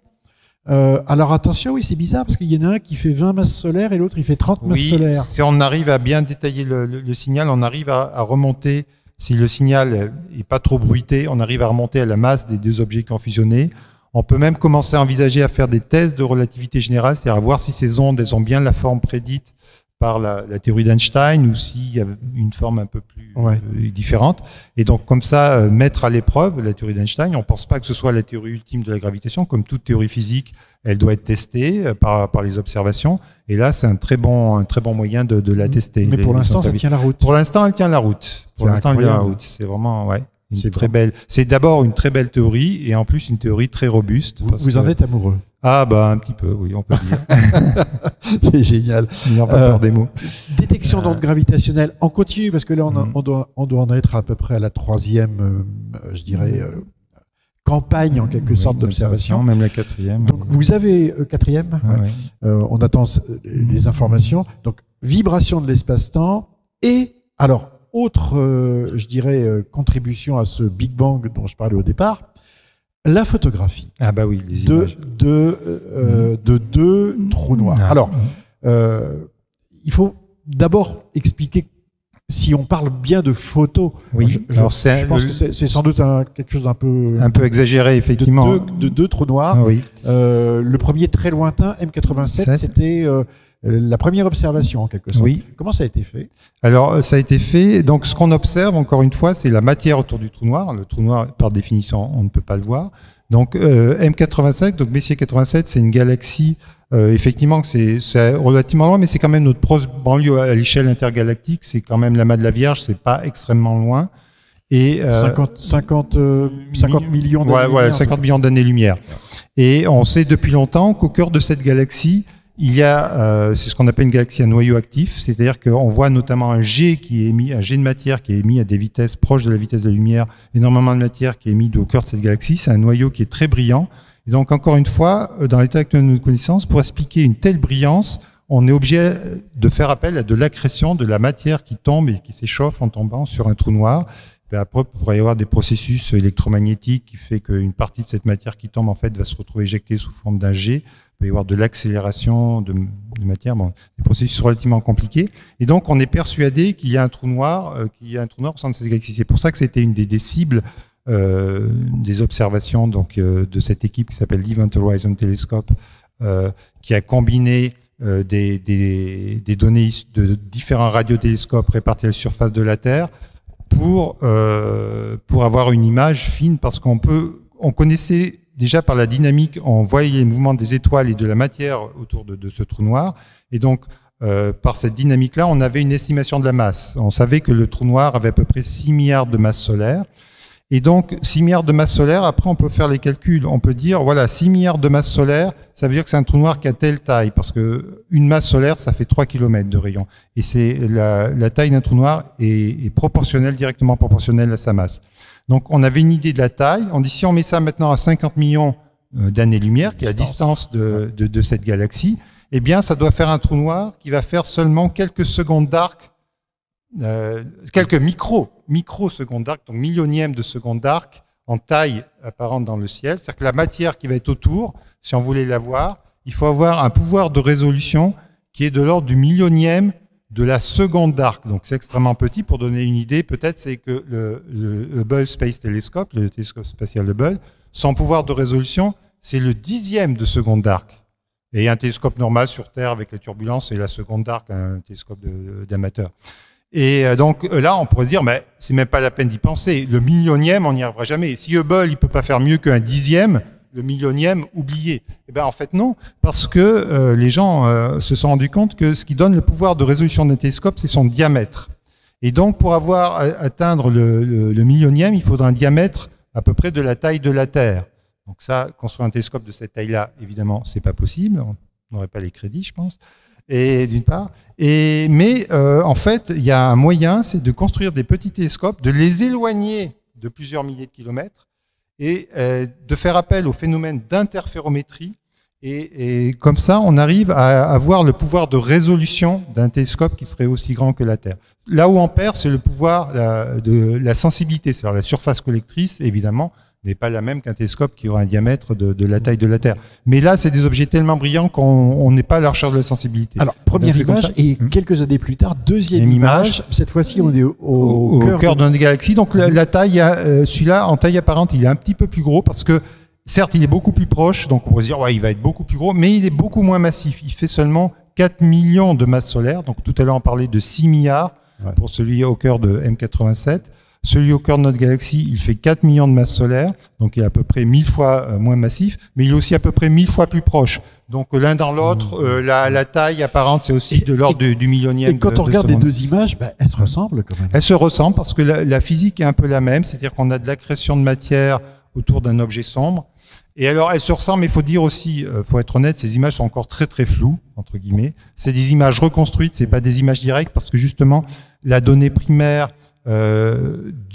alors attention, oui, c'est bizarre, parce qu'il y en a un qui fait 20 masses solaires et l'autre, il fait 30 masses solaires. Si on arrive à bien détailler le signal, on arrive à remonter, si le signal est pas trop bruité, on arrive à remonter à la masse des 2 objets qui ont fusionné. On peut même commencer à envisager à faire des tests de relativité générale, c'est-à-dire à voir si ces ondes, elles ont bien la forme prédite par la théorie d'Einstein ou s'il y a une forme un peu plus différente. Et donc, comme ça, mettre à l'épreuve la théorie d'Einstein. On ne pense pas que ce soit la théorie ultime de la gravitation. Comme toute théorie physique, elle doit être testée par les observations. Et là, c'est un très bon moyen de la tester. Mais pour l'instant, ça tient la route. Pour l'instant, elle tient la route. C'est vraiment, c'est très belle. C'est d'abord une très belle théorie et en plus une théorie très robuste. Vous en êtes amoureux? Ah bah un petit peu, oui, on peut dire. C'est génial. Il n'y a pas peur des mots. Détection d'ondes gravitationnelles en continu, parce que là on doit en être à peu près à la 3e, je dirais, campagne en quelque sorte d'observation. Même la 4e. Donc vous avez 4e. On attend les informations. Donc vibration de l'espace-temps et alors autre, je dirais, contribution à ce Big Bang dont je parlais au départ, la photographie. Ah bah oui, les images. De 2 trous noirs. Alors, il faut d'abord expliquer si on parle bien de photos. Oui. Je pense que c'est sans doute quelque chose d'un peu exagéré, effectivement. De 2 trous noirs. Ah, oui. Le premier très lointain, M87, c'était la première observation en quelque sorte. Oui. Comment ça a été fait? Alors ça a été fait. Donc ce qu'on observe encore une fois, c'est la matière autour du trou noir. Le trou noir, par définition, on ne peut pas le voir. Donc M87, donc Messier 87, c'est une galaxie. Effectivement, c'est relativement loin, mais c'est quand même notre proche banlieue à l'échelle intergalactique. C'est quand même l'amas de la Vierge. C'est pas extrêmement loin. Et 50 millions d'années-lumière. Ouais, 50 millions d'années-lumière. Et on sait depuis longtemps qu'au cœur de cette galaxie, il y a, c'est ce qu'on appelle une galaxie à noyau actif, c'est-à-dire qu'on voit notamment un jet qui est émis, un jet de matière qui est émis à des vitesses proches de la vitesse de la lumière, énormément de matière qui est émis au cœur de cette galaxie. C'est un noyau qui est très brillant. Et donc, encore une fois, dans l'état actuel de nos connaissances, pour expliquer une telle brillance, on est obligé de faire appel à de l'accrétion de la matière qui tombe et qui s'échauffe en tombant sur un trou noir. Et après, il pourrait y avoir des processus électromagnétiques qui fait qu'une partie de cette matière qui tombe, en fait, va se retrouver éjectée sous forme d'un jet. Il peut y avoir de l'accélération de matière, des processus relativement compliqués. Et donc, on est persuadé qu'il y a un trou noir, au sein de cette galaxie. C'est pour ça que c'était une des cibles des observations de cette équipe qui s'appelle l'Event Horizon Telescope, qui a combiné des données de différents radiotélescopes répartis à la surface de la Terre pour avoir une image fine, parce qu'on connaissait déjà par la dynamique, on voyait les mouvements des étoiles et de la matière autour de ce trou noir, et donc par cette dynamique-là, on avait une estimation de la masse. On savait que le trou noir avait à peu près 6 milliards de masses solaires. Et donc, 6 milliards de masses solaires, après on peut faire les calculs. On peut dire, voilà, 6 milliards de masses solaires, ça veut dire que c'est un trou noir qui a telle taille, parce que une masse solaire, ça fait 3 km de rayon. Et c'est la taille d'un trou noir est directement proportionnelle à sa masse. Donc on avait une idée de la taille. On dit si on met ça maintenant à 50 millions d'années-lumière, qui est la distance de cette galaxie, eh bien ça doit faire un trou noir qui va faire seulement quelques secondes d'arc, quelques microsecondes d'arc, donc millionièmes de seconde d'arc en taille apparente dans le ciel. C'est-à-dire que la matière qui va être autour, si on voulait la voir, il faut avoir un pouvoir de résolution qui est de l'ordre du millionième de la seconde d'arc. Donc c'est extrêmement petit. Pour donner une idée, peut-être, c'est que le Hubble Space Telescope, le télescope spatial Hubble, son pouvoir de résolution, c'est le 10e de seconde d'arc. Et un télescope normal sur Terre avec les turbulences, c'est la seconde d'arc, un télescope d'amateur. Et donc là, on pourrait se dire, mais c'est même pas la peine d'y penser. Le millionième, on n'y arrivera jamais. Si Hubble, il peut pas faire mieux qu'un 10e, le millionième, oublié. Eh ben en fait non, parce que les gens se sont rendus compte que ce qui donne le pouvoir de résolution d'un télescope, c'est son diamètre. Et donc pour atteindre le millionième, il faudra un diamètre à peu près de la taille de la Terre. Donc ça, construire un télescope de cette taille-là, évidemment, c'est pas possible. On n'aurait pas les crédits, je pense. Et d'une part, mais en fait, il y a un moyen, c'est de construire des petits télescopes, de les éloigner de plusieurs milliers de kilomètres et de faire appel au phénomène d'interférométrie. Et comme ça, on arrive à avoir le pouvoir de résolution d'un télescope qui serait aussi grand que la Terre. Là où on perd, c'est le pouvoir de la sensibilité, c'est-à-dire la surface collectrice, évidemment, n'est pas la même qu'un télescope qui aura un diamètre de la taille de la Terre. Mais là, c'est des objets tellement brillants qu'on n'est pas à la recherche de la sensibilité. Alors, première image, et quelques années plus tard, deuxième image. Cette fois-ci, on est au cœur d'une galaxie. Donc, la taille, celui-là, en taille apparente, il est un petit peu plus gros parce que, certes, il est beaucoup plus proche, donc on pourrait se dire, ouais, il va être beaucoup plus gros, mais il est beaucoup moins massif. Il fait seulement 4 millions de masses solaires. Donc, tout à l'heure, on parlait de 6 milliards pour celui au cœur de M87. Celui au cœur de notre galaxie, il fait 4 millions de masses solaires, donc il est à peu près 1000 fois moins massif, mais il est aussi à peu près 1000 fois plus proche. Donc l'un dans l'autre, la taille apparente, c'est aussi de l'ordre du millionième. Et quand on regarde les deux images, elles se ressemblent quand même. Elles se ressemblent parce que la physique est un peu la même, c'est-à-dire qu'on a de l'accrétion de matière autour d'un objet sombre. Et alors elles se ressemblent, mais il faut dire aussi, faut être honnête, ces images sont encore très très floues, entre guillemets. C'est des images reconstruites, c'est pas des images directes, parce que justement, la donnée primaire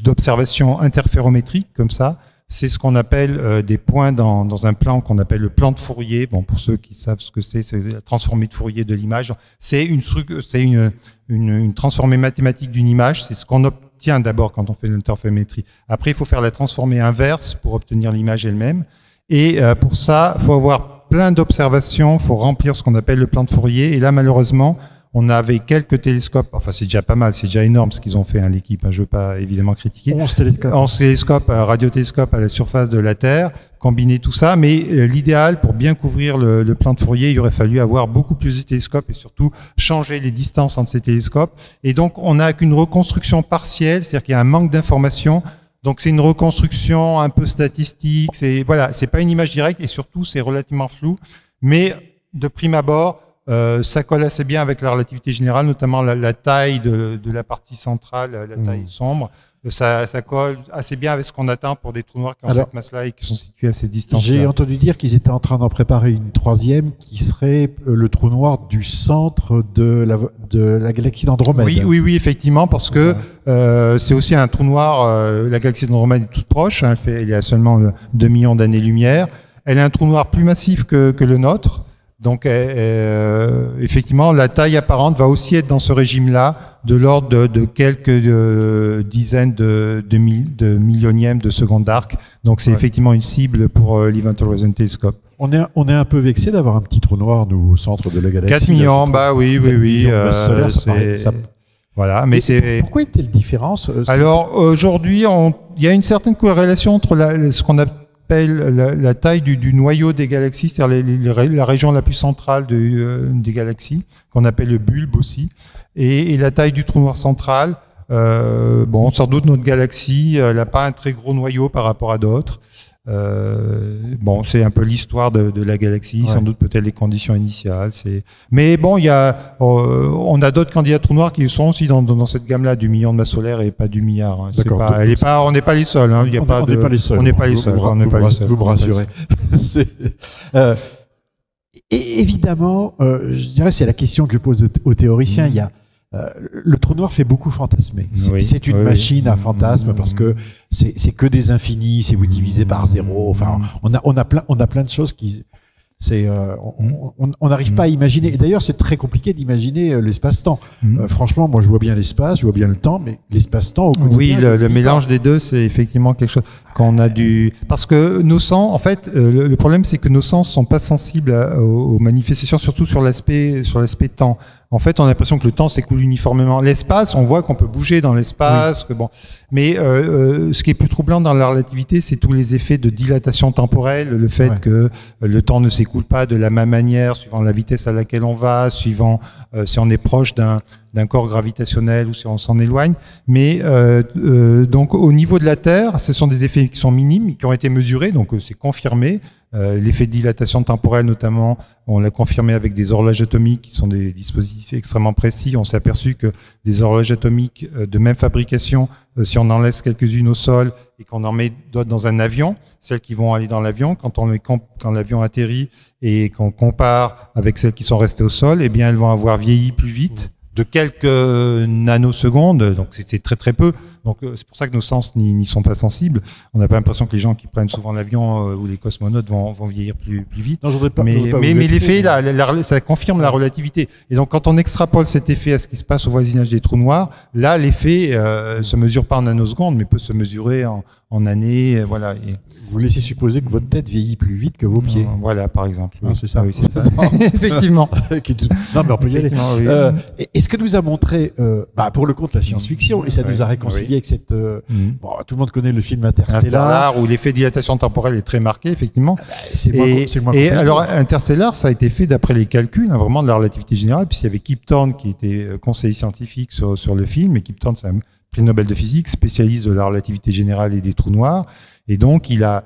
d'observation interférométrique, comme ça, c'est ce qu'on appelle des points dans un plan qu'on appelle le plan de Fourier. Bon, pour ceux qui savent ce que c'est la transformée de Fourier de l'image. C'est une transformée mathématique d'une image. C'est ce qu'on obtient d'abord quand on fait l'interférométrie. Après, il faut faire la transformée inverse pour obtenir l'image elle-même. Et pour ça, il faut avoir plein d'observations. Il faut remplir ce qu'on appelle le plan de Fourier. Et là, malheureusement, on avait quelques télescopes, enfin c'est déjà pas mal, c'est déjà énorme ce qu'ils ont fait, l'équipe, je veux pas évidemment critiquer. 11 télescopes. 11 télescopes, radiotélescopes à la surface de la Terre, combiner tout ça, mais l'idéal pour bien couvrir le plan de Fourier, il aurait fallu avoir beaucoup plus de télescopes et surtout changer les distances entre ces télescopes. Et donc on n'a qu'une reconstruction partielle, c'est-à-dire qu'il y a un manque d'informations. Donc c'est une reconstruction un peu statistique, c'est pas une image directe et surtout c'est relativement flou, mais de prime abord, ça colle assez bien avec la relativité générale, notamment la taille de la partie centrale, la taille sombre. Ça colle assez bien avec ce qu'on attend pour des trous noirs qui ont cette masse-là et qui sont situés à ces distances. J'ai entendu dire qu'ils étaient en train d'en préparer une troisième qui serait le trou noir du centre de la galaxie d'Andromède. Oui, effectivement, parce que c'est aussi un trou noir. La galaxie d'Andromède est toute proche, elle est à seulement 2 millions d'années-lumière. Elle est un trou noir plus massif que le nôtre. Donc, effectivement, la taille apparente va aussi être dans ce régime-là, de l'ordre de quelques dizaines de millionièmes de seconde d'arc. Donc, c'est effectivement une cible pour l'Event Horizon Telescope. On est un peu vexé d'avoir un petit trou noir, nous, au centre de la galaxie. 4 millions, oui. Voilà, mais Pourquoi une telle différence? Alors, aujourd'hui, il y a une certaine corrélation entre ce qu'on appelle la taille du noyau des galaxies, c'est-à-dire la région la plus centrale des galaxies, qu'on appelle le bulbe aussi, et la taille du trou noir central. Sans doute notre galaxie, elle n'a pas un très gros noyau par rapport à d'autres. C'est un peu l'histoire de la galaxie, sans doute peut-être les conditions initiales. Mais bon, on a d'autres candidats trous noirs qui sont aussi dans cette gamme-là du million de masse solaire et pas du milliard. D'accord. On n'est pas les seuls. On n'est pas les seuls. Vous me rassurez. Et évidemment, je dirais, c'est la question que je pose aux théoriciens. Il y a le trou noir fait beaucoup fantasmer. C'est une machine à fantasmes parce que c'est que des infinis, c'est divisé par zéro. Enfin, on a plein de choses qui on n'arrive pas à imaginer. Et d'ailleurs, c'est très compliqué d'imaginer l'espace-temps. Franchement, moi, je vois bien l'espace, je vois bien le temps, mais l'espace-temps au quotidien. Oui, le mélange des deux, c'est effectivement quelque chose qu'on a dû. Parce que nos sens, en fait, le problème, c'est que nos sens sont pas sensibles aux manifestations, surtout sur l'aspect temps. En fait, on a l'impression que le temps s'écoule uniformément. L'espace, on voit qu'on peut bouger dans l'espace, que bon. Mais ce qui est plus troublant dans la relativité, c'est tous les effets de dilatation temporelle, le fait que le temps ne s'écoule pas de la même manière, suivant la vitesse à laquelle on va, suivant si on est proche d'un corps gravitationnel ou si on s'en éloigne. Mais donc, au niveau de la Terre, ce sont des effets qui sont minimes, qui ont été mesurés, donc c'est confirmé. L'effet de dilatation temporelle, notamment, on l'a confirmé avec des horloges atomiques qui sont des dispositifs extrêmement précis. On s'est aperçu que des horloges atomiques de même fabrication, si on en laisse quelques-unes au sol et qu'on en met d'autres dans un avion, celles qui vont aller dans l'avion, quand l'avion atterrit et qu'on compare avec celles qui sont restées au sol, eh bien, elles vont avoir vieilli plus vite, de quelques nanosecondes, donc c'est très très peu. Donc c'est pour ça que nos sens n'y sont pas sensibles. On n'a pas l'impression que les gens qui prennent souvent l'avion ou les cosmonautes vont vieillir plus vite. Non, mais l'effet, ça confirme la relativité. Et donc quand on extrapole cet effet à ce qui se passe au voisinage des trous noirs, là l'effet se mesure pas en nanosecondes, mais peut se mesurer en années. Voilà. Et vous laissez supposer que votre tête vieillit plus vite que vos pieds. Voilà, par exemple. Oui. C'est ça. Oui, c'est ça. Effectivement. Non, mais on peut y aller. Oui. Et ce que nous a montré, pour le compte, la science-fiction, et ça nous a réconcilié avec cette. Bon, tout le monde connaît le film Interstellar, où l'effet de dilatation temporelle est très marqué, effectivement. C'est moins et alors, Interstellar, ça a été fait d'après les calculs, vraiment de la relativité générale, puisqu'il y avait Kip Thorne qui était conseiller scientifique sur le film, et Kip Thorne, c'est un prix Nobel de physique, spécialiste de la relativité générale et des trous noirs. Et donc, il a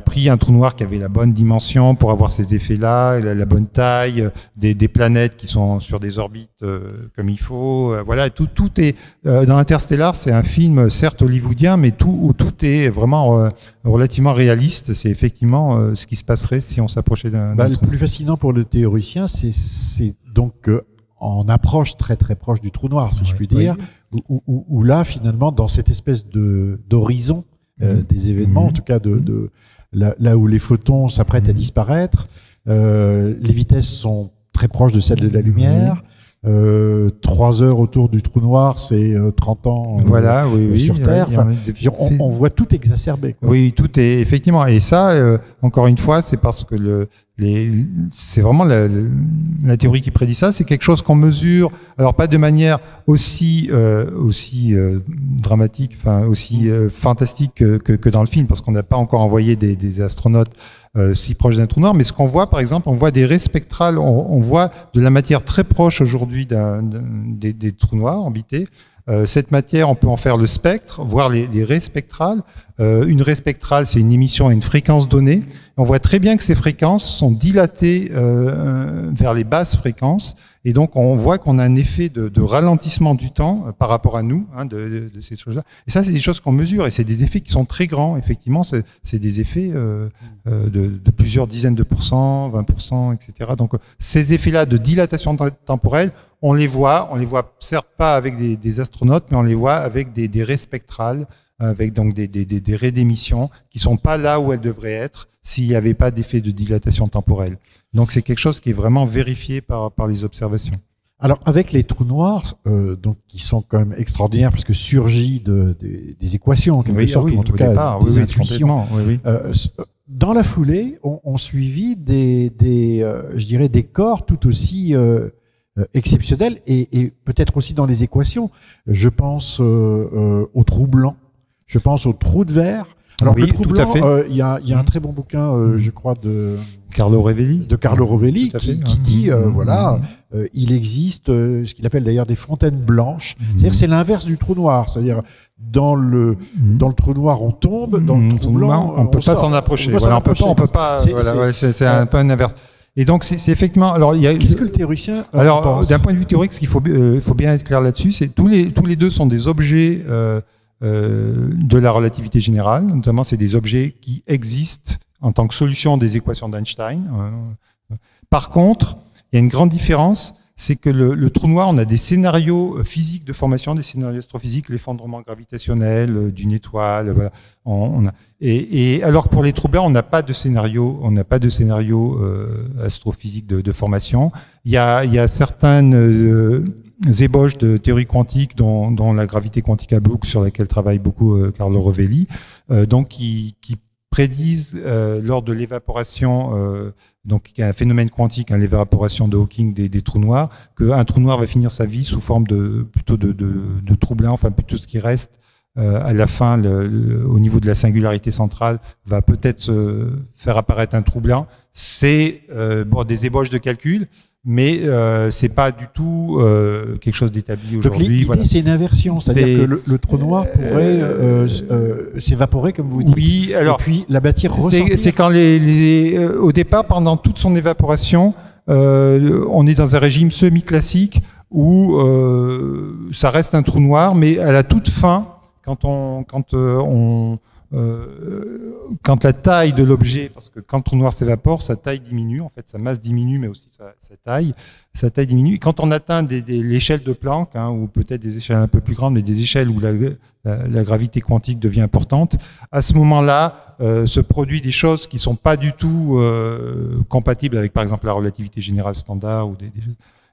pris un trou noir qui avait la bonne dimension pour avoir ces effets-là, la bonne taille, des planètes qui sont sur des orbites comme il faut. Voilà, tout est dans Interstellar. C'est un film certes hollywoodien, mais tout est vraiment relativement réaliste. C'est effectivement ce qui se passerait si on s'approchait d'un. Le plus fascinant pour le théoricien, c'est donc en approche très très proche du trou noir, si je puis dire, où là finalement dans cette espèce d'horizon des événements, en tout cas là où les photons s'apprêtent à disparaître, les vitesses sont très proches de celles de la lumière. 3 heures autour du trou noir, c'est 30 ans sur Terre. On voit tout exacerbé, quoi. Oui, tout est effectivement. Et ça, encore une fois, c'est parce que c'est vraiment la théorie qui prédit ça. C'est quelque chose qu'on mesure, alors pas de manière aussi dramatique, enfin aussi fantastique que dans le film, parce qu'on n'a pas encore envoyé des astronautes si proches d'un trou noir. Mais ce qu'on voit, par exemple, on voit des raies spectrales, on voit de la matière très proche aujourd'hui des trous noirs orbités. Cette matière, on peut en faire le spectre, voir les raies spectrales. Une raie spectrale, c'est une émission à une fréquence donnée. On voit très bien que ces fréquences sont dilatées vers les basses fréquences. Et donc, on voit qu'on a un effet de ralentissement du temps par rapport à nous, de ces choses-là. Et ça, c'est des choses qu'on mesure. Et c'est des effets qui sont très grands. Effectivement, c'est des effets de plusieurs dizaines de pourcents, 20%, etc. Donc, ces effets-là de dilatation temporelle, on les voit certes pas avec des astronautes, mais on les voit avec des raies spectrales, avec donc des raies d'émission qui sont pas là où elles devraient être s'il n'y avait pas d'effet de dilatation temporelle. Donc c'est quelque chose qui est vraiment vérifié par les observations. Alors avec les trous noirs, donc qui sont quand même extraordinaires parce que surgit des équations en quelque sorte, ou en tout cas départ, des intuitions. Dans la foulée, on suivit je dirais des corps tout aussi exceptionnels et peut-être aussi dans les équations. Je pense au trou blanc, je pense au trou de verre. Alors le trou blanc, il y a un très bon bouquin, je crois, de Carlo Rovelli, qui dit il existe ce qu'il appelle d'ailleurs des fontaines blanches. C'est-à-dire c'est l'inverse du trou noir. C'est-à-dire dans le trou noir on tombe, dans le trou blanc on peut pas s'en approcher. On peut pas. C'est un peu l'inverse. Et donc c'est effectivement. Alors qu'est-ce que le théoricien pense ? D'un point de vue théorique, ce qu'il faut bien être clair là-dessus, c'est tous les deux sont des objets de la relativité générale, notamment c'est des objets qui existent en tant que solution des équations d'Einstein. Par contre, il y a une grande différence, c'est que le trou noir, on a des scénarios physiques de formation, des scénarios astrophysiques, l'effondrement gravitationnel d'une étoile, voilà. Et alors que pour les trous blancs, on n'a pas de scénario, astrophysique de formation. Il y a certaines ébauches de théorie quantique, dont la gravité quantique à boucle, sur laquelle travaille beaucoup Carlo Rovelli, donc qui prédisent lors de l'évaporation, donc il y a un phénomène quantique, l'évaporation de Hawking des trous noirs, qu'un trou noir va finir sa vie sous forme plutôt de trou blanc, enfin plutôt ce qui reste à la fin, au niveau de la singularité centrale, va peut-être faire apparaître un trou blanc. C'est des ébauches de calcul, mais c'est pas du tout quelque chose d'établi aujourd'hui. Donc l'idée, c'est une inversion, c'est-à-dire que le trou noir pourrait s'évaporer, comme vous dites. Oui, alors, et puis la matière ressortir. C'est quand au départ, pendant toute son évaporation, on est dans un régime semi-classique où ça reste un trou noir, mais à la toute fin, quand la taille de l'objet, parce que quand le trou noir s'évapore, sa taille diminue, en fait, sa masse diminue, mais aussi sa taille diminue. Et quand on atteint l'échelle de Planck, ou peut-être des échelles un peu plus grandes, mais des échelles où la gravité quantique devient importante, à ce moment-là, se produit des choses qui sont pas du tout compatibles avec, par exemple, la relativité générale standard ou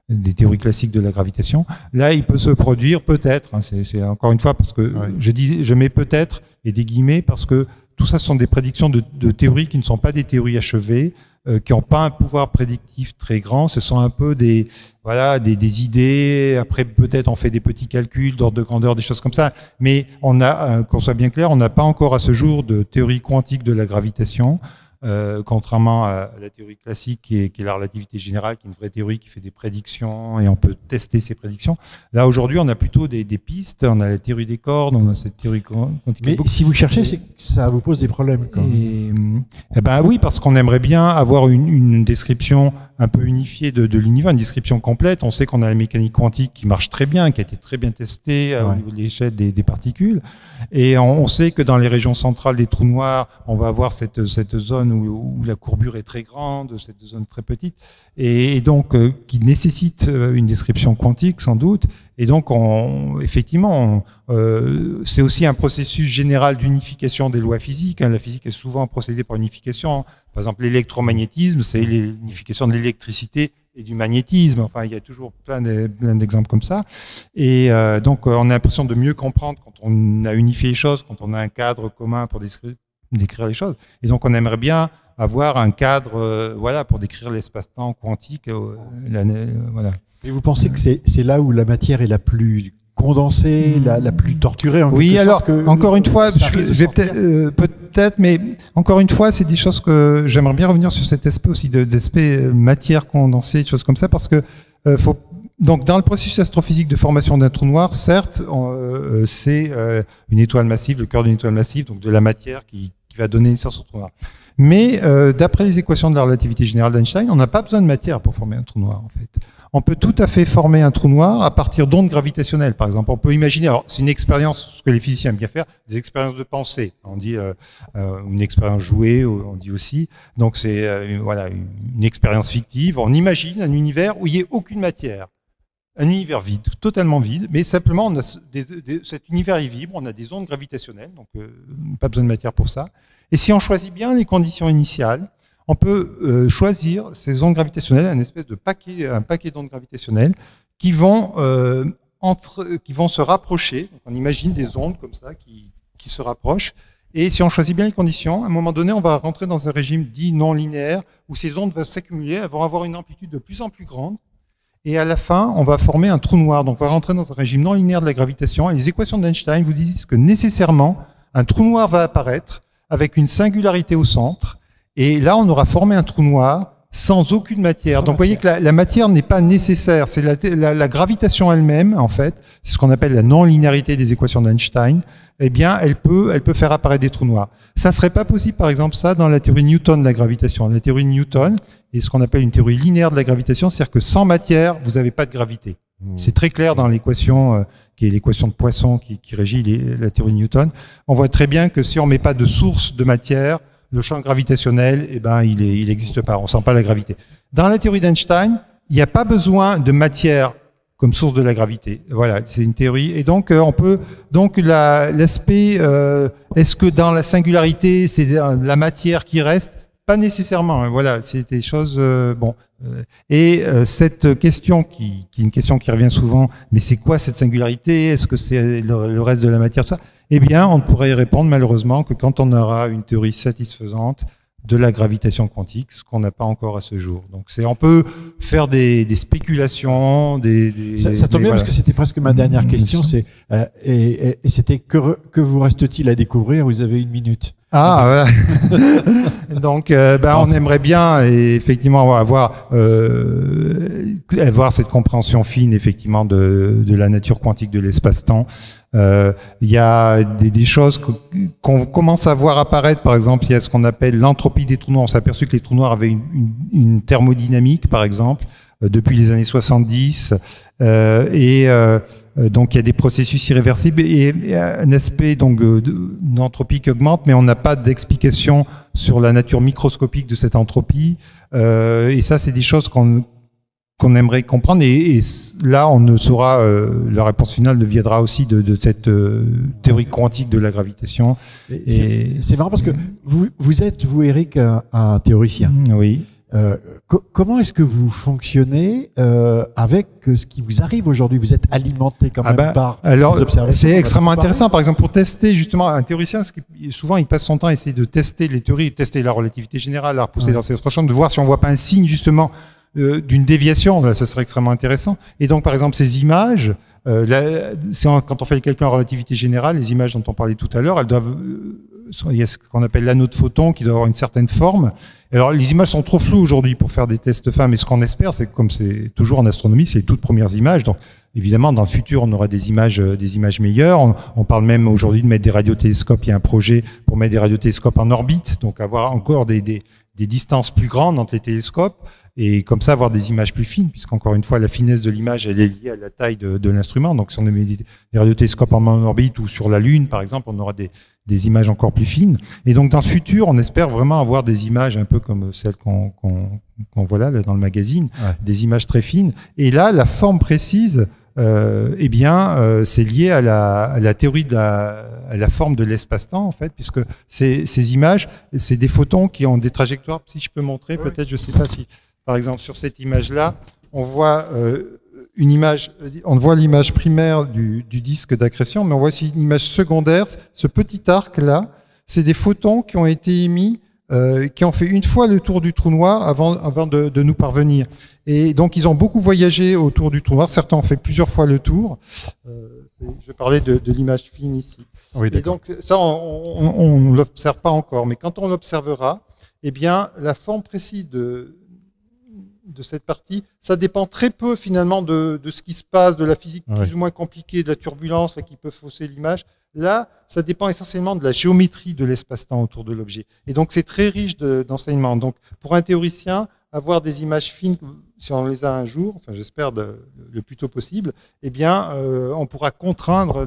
des théories classiques de la gravitation. Là, il peut se produire peut-être, c'est encore une fois parce que je mets peut-être et des guillemets parce que tout ça, ce sont des prédictions de théories qui ne sont pas des théories achevées, qui n'ont pas un pouvoir prédictif très grand. Ce sont un peu des idées. Après, peut-être on fait des petits calculs d'ordre de grandeur, des choses comme ça. Mais qu'on soit bien clair, on n'a pas encore à ce jour de théorie quantique de la gravitation. Contrairement à la théorie classique qui est la relativité générale, qui est une vraie théorie qui fait des prédictions et on peut tester ces prédictions. Là, aujourd'hui, on a plutôt des pistes, on a la théorie des cordes, on a cette théorie quantique. Mais si vous cherchez, c'est que ça vous pose des problèmes quand même. Oui, parce qu'on aimerait bien avoir une description un peu unifiée de l'univers, une description complète. On sait qu'on a la mécanique quantique qui marche très bien, qui a été très bien testée au niveau de l'échelle des particules. Et on sait que dans les régions centrales des trous noirs, on va avoir cette zone où la courbure est très grande, cette zone très petite, et donc qui nécessite une description quantique sans doute. Et donc, effectivement, c'est aussi un processus général d'unification des lois physiques. La physique est souvent procédée par unification. Par exemple, l'électromagnétisme, c'est l'unification de l'électricité et du magnétisme. Enfin, il y a toujours plein d'exemples comme ça. Et donc, on a l'impression de mieux comprendre quand on a unifié les choses, quand on a un cadre commun pour décrire les choses. Et donc, on aimerait bien avoir un cadre, pour décrire l'espace-temps quantique. Voilà. Et vous pensez que c'est là où la matière est la plus condensée, la plus torturée en quelque sorte, encore une fois, je vais peut-être, mais encore une fois, c'est des choses que j'aimerais bien revenir sur cet aspect aussi d'aspect matière condensée, des choses comme ça, parce que donc dans le processus astrophysique de formation d'un trou noir, certes, c'est une étoile massive, le cœur d'une étoile massive, donc de la matière qui va donner naissance au trou noir. Mais d'après les équations de la relativité générale d'Einstein, on n'a pas besoin de matière pour former un trou noir, en fait. On peut tout à fait former un trou noir à partir d'ondes gravitationnelles, par exemple. On peut imaginer, alors c'est une expérience, ce que les physiciens aiment bien faire, des expériences de pensée. On dit une expérience jouée, on dit aussi. Donc c'est une expérience fictive. On imagine un univers où il n'y ait aucune matière. Un univers vide, totalement vide, mais simplement on a cet univers il vibre, on a des ondes gravitationnelles, donc pas besoin de matière pour ça. Et si on choisit bien les conditions initiales, on peut choisir ces ondes gravitationnelles, un paquet d'ondes gravitationnelles qui vont se rapprocher. Donc on imagine des ondes comme ça qui se rapprochent. Et si on choisit bien les conditions, à un moment donné, on va rentrer dans un régime dit non linéaire où ces ondes vont s'accumuler, elles vont avoir une amplitude de plus en plus grande. Et à la fin, on va former un trou noir. Donc on va rentrer dans un régime non linéaire de la gravitation. Et les équations d'Einstein vous disent que nécessairement, un trou noir va apparaître avec une singularité au centre. Et là, on aura formé un trou noir sans aucune matière. Donc, vous voyez que la matière n'est pas nécessaire. C'est la gravitation elle-même, en fait. C'est ce qu'on appelle la non-linéarité des équations d'Einstein. Eh bien, elle peut faire apparaître des trous noirs. Ça serait pas possible, par exemple, ça, dans la théorie de Newton de la gravitation. La théorie de Newton est ce qu'on appelle une théorie linéaire de la gravitation. C'est-à-dire que sans matière, vous n'avez pas de gravité. C'est très clair dans l'équation, qui est l'équation de Poisson qui régit la théorie de Newton. On voit très bien que si on met pas de source de matière, le champ gravitationnel, il n'existe pas. On sent pas la gravité. Dans la théorie d'Einstein, il n'y a pas besoin de matière comme source de la gravité. Voilà, c'est une théorie. Et donc, on peut, donc l'aspect, est-ce que dans la singularité, c'est la matière qui reste? Pas nécessairement. Hein, voilà, c'est des choses. Bon. Et cette question, qui est une question qui revient souvent, mais c'est quoi cette singularité? Est-ce que c'est le reste de la matière, tout ça? Eh bien, on ne pourrait y répondre malheureusement que quand on aura une théorie satisfaisante de la gravitation quantique, ce qu'on n'a pas encore à ce jour. Donc, on peut faire des spéculations, ça tombe bien, parce que c'était presque ma dernière question. C'est et c'était que vous reste-t-il à découvrir? Vous avez 1 minute. Ah, ouais. Donc, on aimerait bien effectivement avoir cette compréhension fine effectivement de la nature quantique de l'espace-temps. Il y a des choses qu'on commence à voir apparaître. Par exemple, il y a ce qu'on appelle l'entropie des trous noirs. On s'est aperçu que les trous noirs avaient une thermodynamique, par exemple, depuis les années 70. Donc il y a des processus irréversibles et un aspect donc d'entropie qui augmente, mais on n'a pas d'explication sur la nature microscopique de cette entropie. Et ça, c'est des choses qu'on aimerait comprendre. Et là, on ne saura. La réponse finale ne viendra aussi de cette théorie quantique de la gravitation. C'est marrant parce que vous êtes, Eric, un théoricien. Oui. Comment est-ce que vous fonctionnez avec ce qui vous arrive aujourd'hui? Vous êtes alimenté quand même par les observations. C'est extrêmement intéressant. Par exemple, pour tester justement un théoricien, souvent il passe son temps à essayer de tester les théories, tester la relativité générale, la repousser dans ses champs, de voir si on voit pas un signe justement d'une déviation. Là, ça serait extrêmement intéressant. Et donc, par exemple, ces images, quand on fait le calcul en relativité générale, les images dont on parlait tout à l'heure, elles doivent, il y a ce qu'on appelle l'anneau de photons qui doit avoir une certaine forme. Alors, les images sont trop floues aujourd'hui pour faire des tests fins, mais ce qu'on espère, c'est que comme c'est toujours en astronomie, c'est les toutes premières images. Donc, évidemment, dans le futur, on aura des images meilleures. On parle même aujourd'hui de mettre des radiotélescopes. Il y a un projet pour mettre des radiotélescopes en orbite, donc avoir encore des distances plus grandes entre les télescopes, et comme ça avoir des images plus fines, puisqu'encore une fois, la finesse de l'image, elle est liée à la taille de l'instrument. Donc, si on met des radiotélescopes en orbite ou sur la Lune, par exemple, on aura des images encore plus fines. Et donc, dans le futur, on espère vraiment avoir des images un peu comme celles qu'on voit là dans le magazine, des images très fines. Et là, la forme précise, c'est lié à la théorie à la forme de l'espace-temps, en fait, puisque ces images, c'est des photons qui ont des trajectoires. Si je peux montrer, peut-être, je sais pas si, par exemple, sur cette image-là, on voit une image, on voit l'image primaire du disque d'accrétion, mais on voit aussi une image secondaire. Ce petit arc-là, c'est des photons qui ont été émis, qui ont fait une fois le tour du trou noir avant de nous parvenir. Et donc, ils ont beaucoup voyagé autour du trou noir. Certains ont fait plusieurs fois le tour. Je parlais de l'image fine ici. Oui, et donc, ça, on ne l'observe pas encore. Mais quand on l'observera, eh bien, la forme précise de cette partie, ça dépend très peu finalement de ce qui se passe, de la physique plus ou moins compliquée, de la turbulence là, qui peut fausser l'image. Là, ça dépend essentiellement de la géométrie de l'espace-temps autour de l'objet. Et donc, c'est très riche d'enseignements. Donc, pour un théoricien, avoir des images fines, si on les a un jour, enfin j'espère le plus tôt possible, eh bien, on pourra contraindre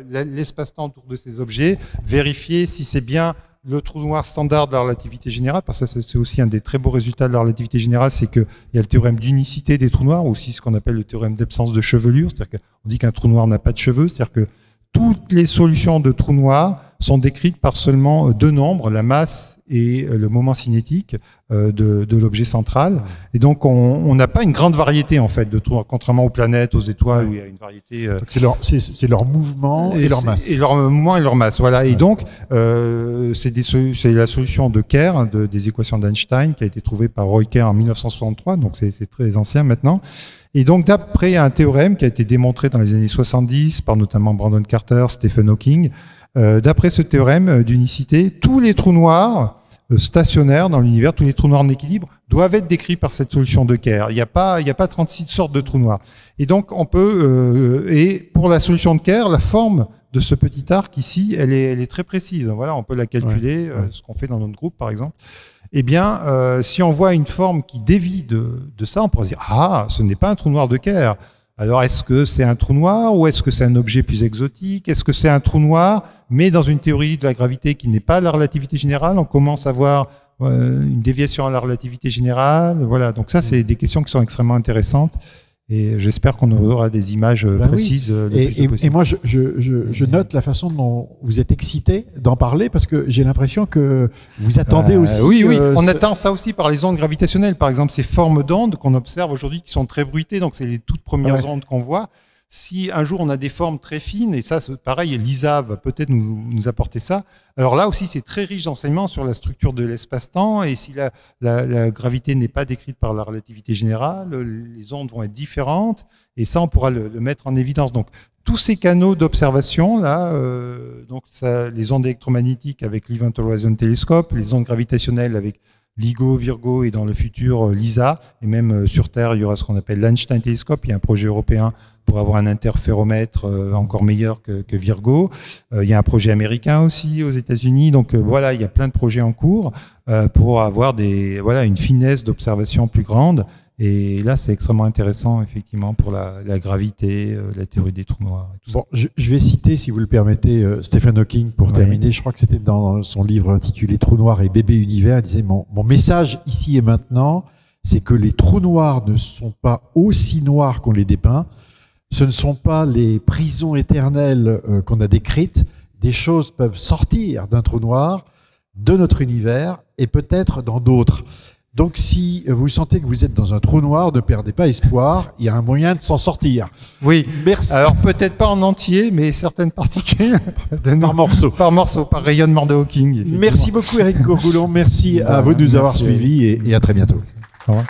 l'espace-temps autour de ces objets, vérifier si c'est bien le trou noir standard de la relativité générale, parce que c'est aussi un des très beaux résultats de la relativité générale, c'est qu'il y a le théorème d'unicité des trous noirs, ou aussi ce qu'on appelle le théorème d'absence de chevelure, c'est-à-dire qu'on dit qu'un trou noir n'a pas de cheveux, c'est-à-dire que toutes les solutions de trous noirs sont décrites par seulement 2 nombres, la masse et le moment cinétique de l'objet central. Et donc, on n'a pas une grande variété, en fait, de trous noirs, contrairement aux planètes, aux étoiles, où il y a une variété. C'est leur mouvement et leur masse. Et leur mouvement et leur masse, voilà. Ouais. Et donc, c'est la solution de Kerr, des équations d'Einstein, qui a été trouvée par Roy Kerr en 1963, donc c'est très ancien maintenant. Et donc, d'après un théorème qui a été démontré dans les années 70 par notamment Brandon Carter, Stephen Hawking, d'après ce théorème d'unicité, tous les trous noirs stationnaires dans l'univers, tous les trous noirs en équilibre, doivent être décrits par cette solution de Kerr. Il n'y a pas 36 sortes de trous noirs. Et donc, on peut, et pour la solution de Kerr, la forme de ce petit arc ici, elle est très précise. Voilà, on peut la calculer, ce qu'on fait dans notre groupe, par exemple. Eh bien, si on voit une forme qui dévie de ça, on pourrait se dire « Ah, ce n'est pas un trou noir de Kerr ». Alors, est-ce que c'est un trou noir ou est-ce que c'est un objet plus exotique? Est-ce que c'est un trou noir, mais dans une théorie de la gravité qui n'est pas la relativité générale? On commence à voir une déviation à la relativité générale. Voilà, donc ça, c'est des questions qui sont extrêmement intéressantes. Et j'espère qu'on aura des images précises. Oui. Et moi, je note la façon dont vous êtes excité d'en parler, parce que j'ai l'impression que vous attendez aussi. Oui, on attend ça aussi par les ondes gravitationnelles. Par exemple, ces formes d'ondes qu'on observe aujourd'hui qui sont très bruitées, donc c'est les toutes premières ondes qu'on voit. Si un jour on a des formes très fines, et ça, pareil, l'ISA va peut-être nous apporter ça. Alors là aussi, c'est très riche d'enseignements sur la structure de l'espace-temps, et si la gravité n'est pas décrite par la relativité générale, les ondes vont être différentes, et ça, on pourra le mettre en évidence. Donc, tous ces canaux d'observation, là, les ondes électromagnétiques avec l'Event Horizon Telescope, les ondes gravitationnelles avec LIGO, Virgo, et dans le futur LISA, et même sur Terre, il y aura ce qu'on appelle l'Einstein Telescope. Il y a un projet européen pour avoir un interféromètre encore meilleur que Virgo. Il y a un projet américain aussi aux États-Unis. Donc voilà, il y a plein de projets en cours pour avoir une finesse d'observation plus grande. Et là, c'est extrêmement intéressant, effectivement, pour la gravité, la théorie des trous noirs. Et tout ça. Je vais citer, si vous le permettez, Stephen Hawking pour terminer. Je crois que c'était dans son livre intitulé Trous noirs et bébé univers. Il disait, mon message ici et maintenant, c'est que les trous noirs ne sont pas aussi noirs qu'on les dépeint. Ce ne sont pas les prisons éternelles qu'on a décrites. Des choses peuvent sortir d'un trou noir, de notre univers, et peut-être dans d'autres. Donc, si vous sentez que vous êtes dans un trou noir, ne perdez pas espoir. Il y a un moyen de s'en sortir. Oui. Merci. Alors, peut-être pas en entier, mais certaines particules. Par morceaux. Par morceaux, par rayonnement de Hawking. Merci beaucoup, Éric Courgoulon. Merci à vous de nous avoir suivis et à très bientôt. Au revoir.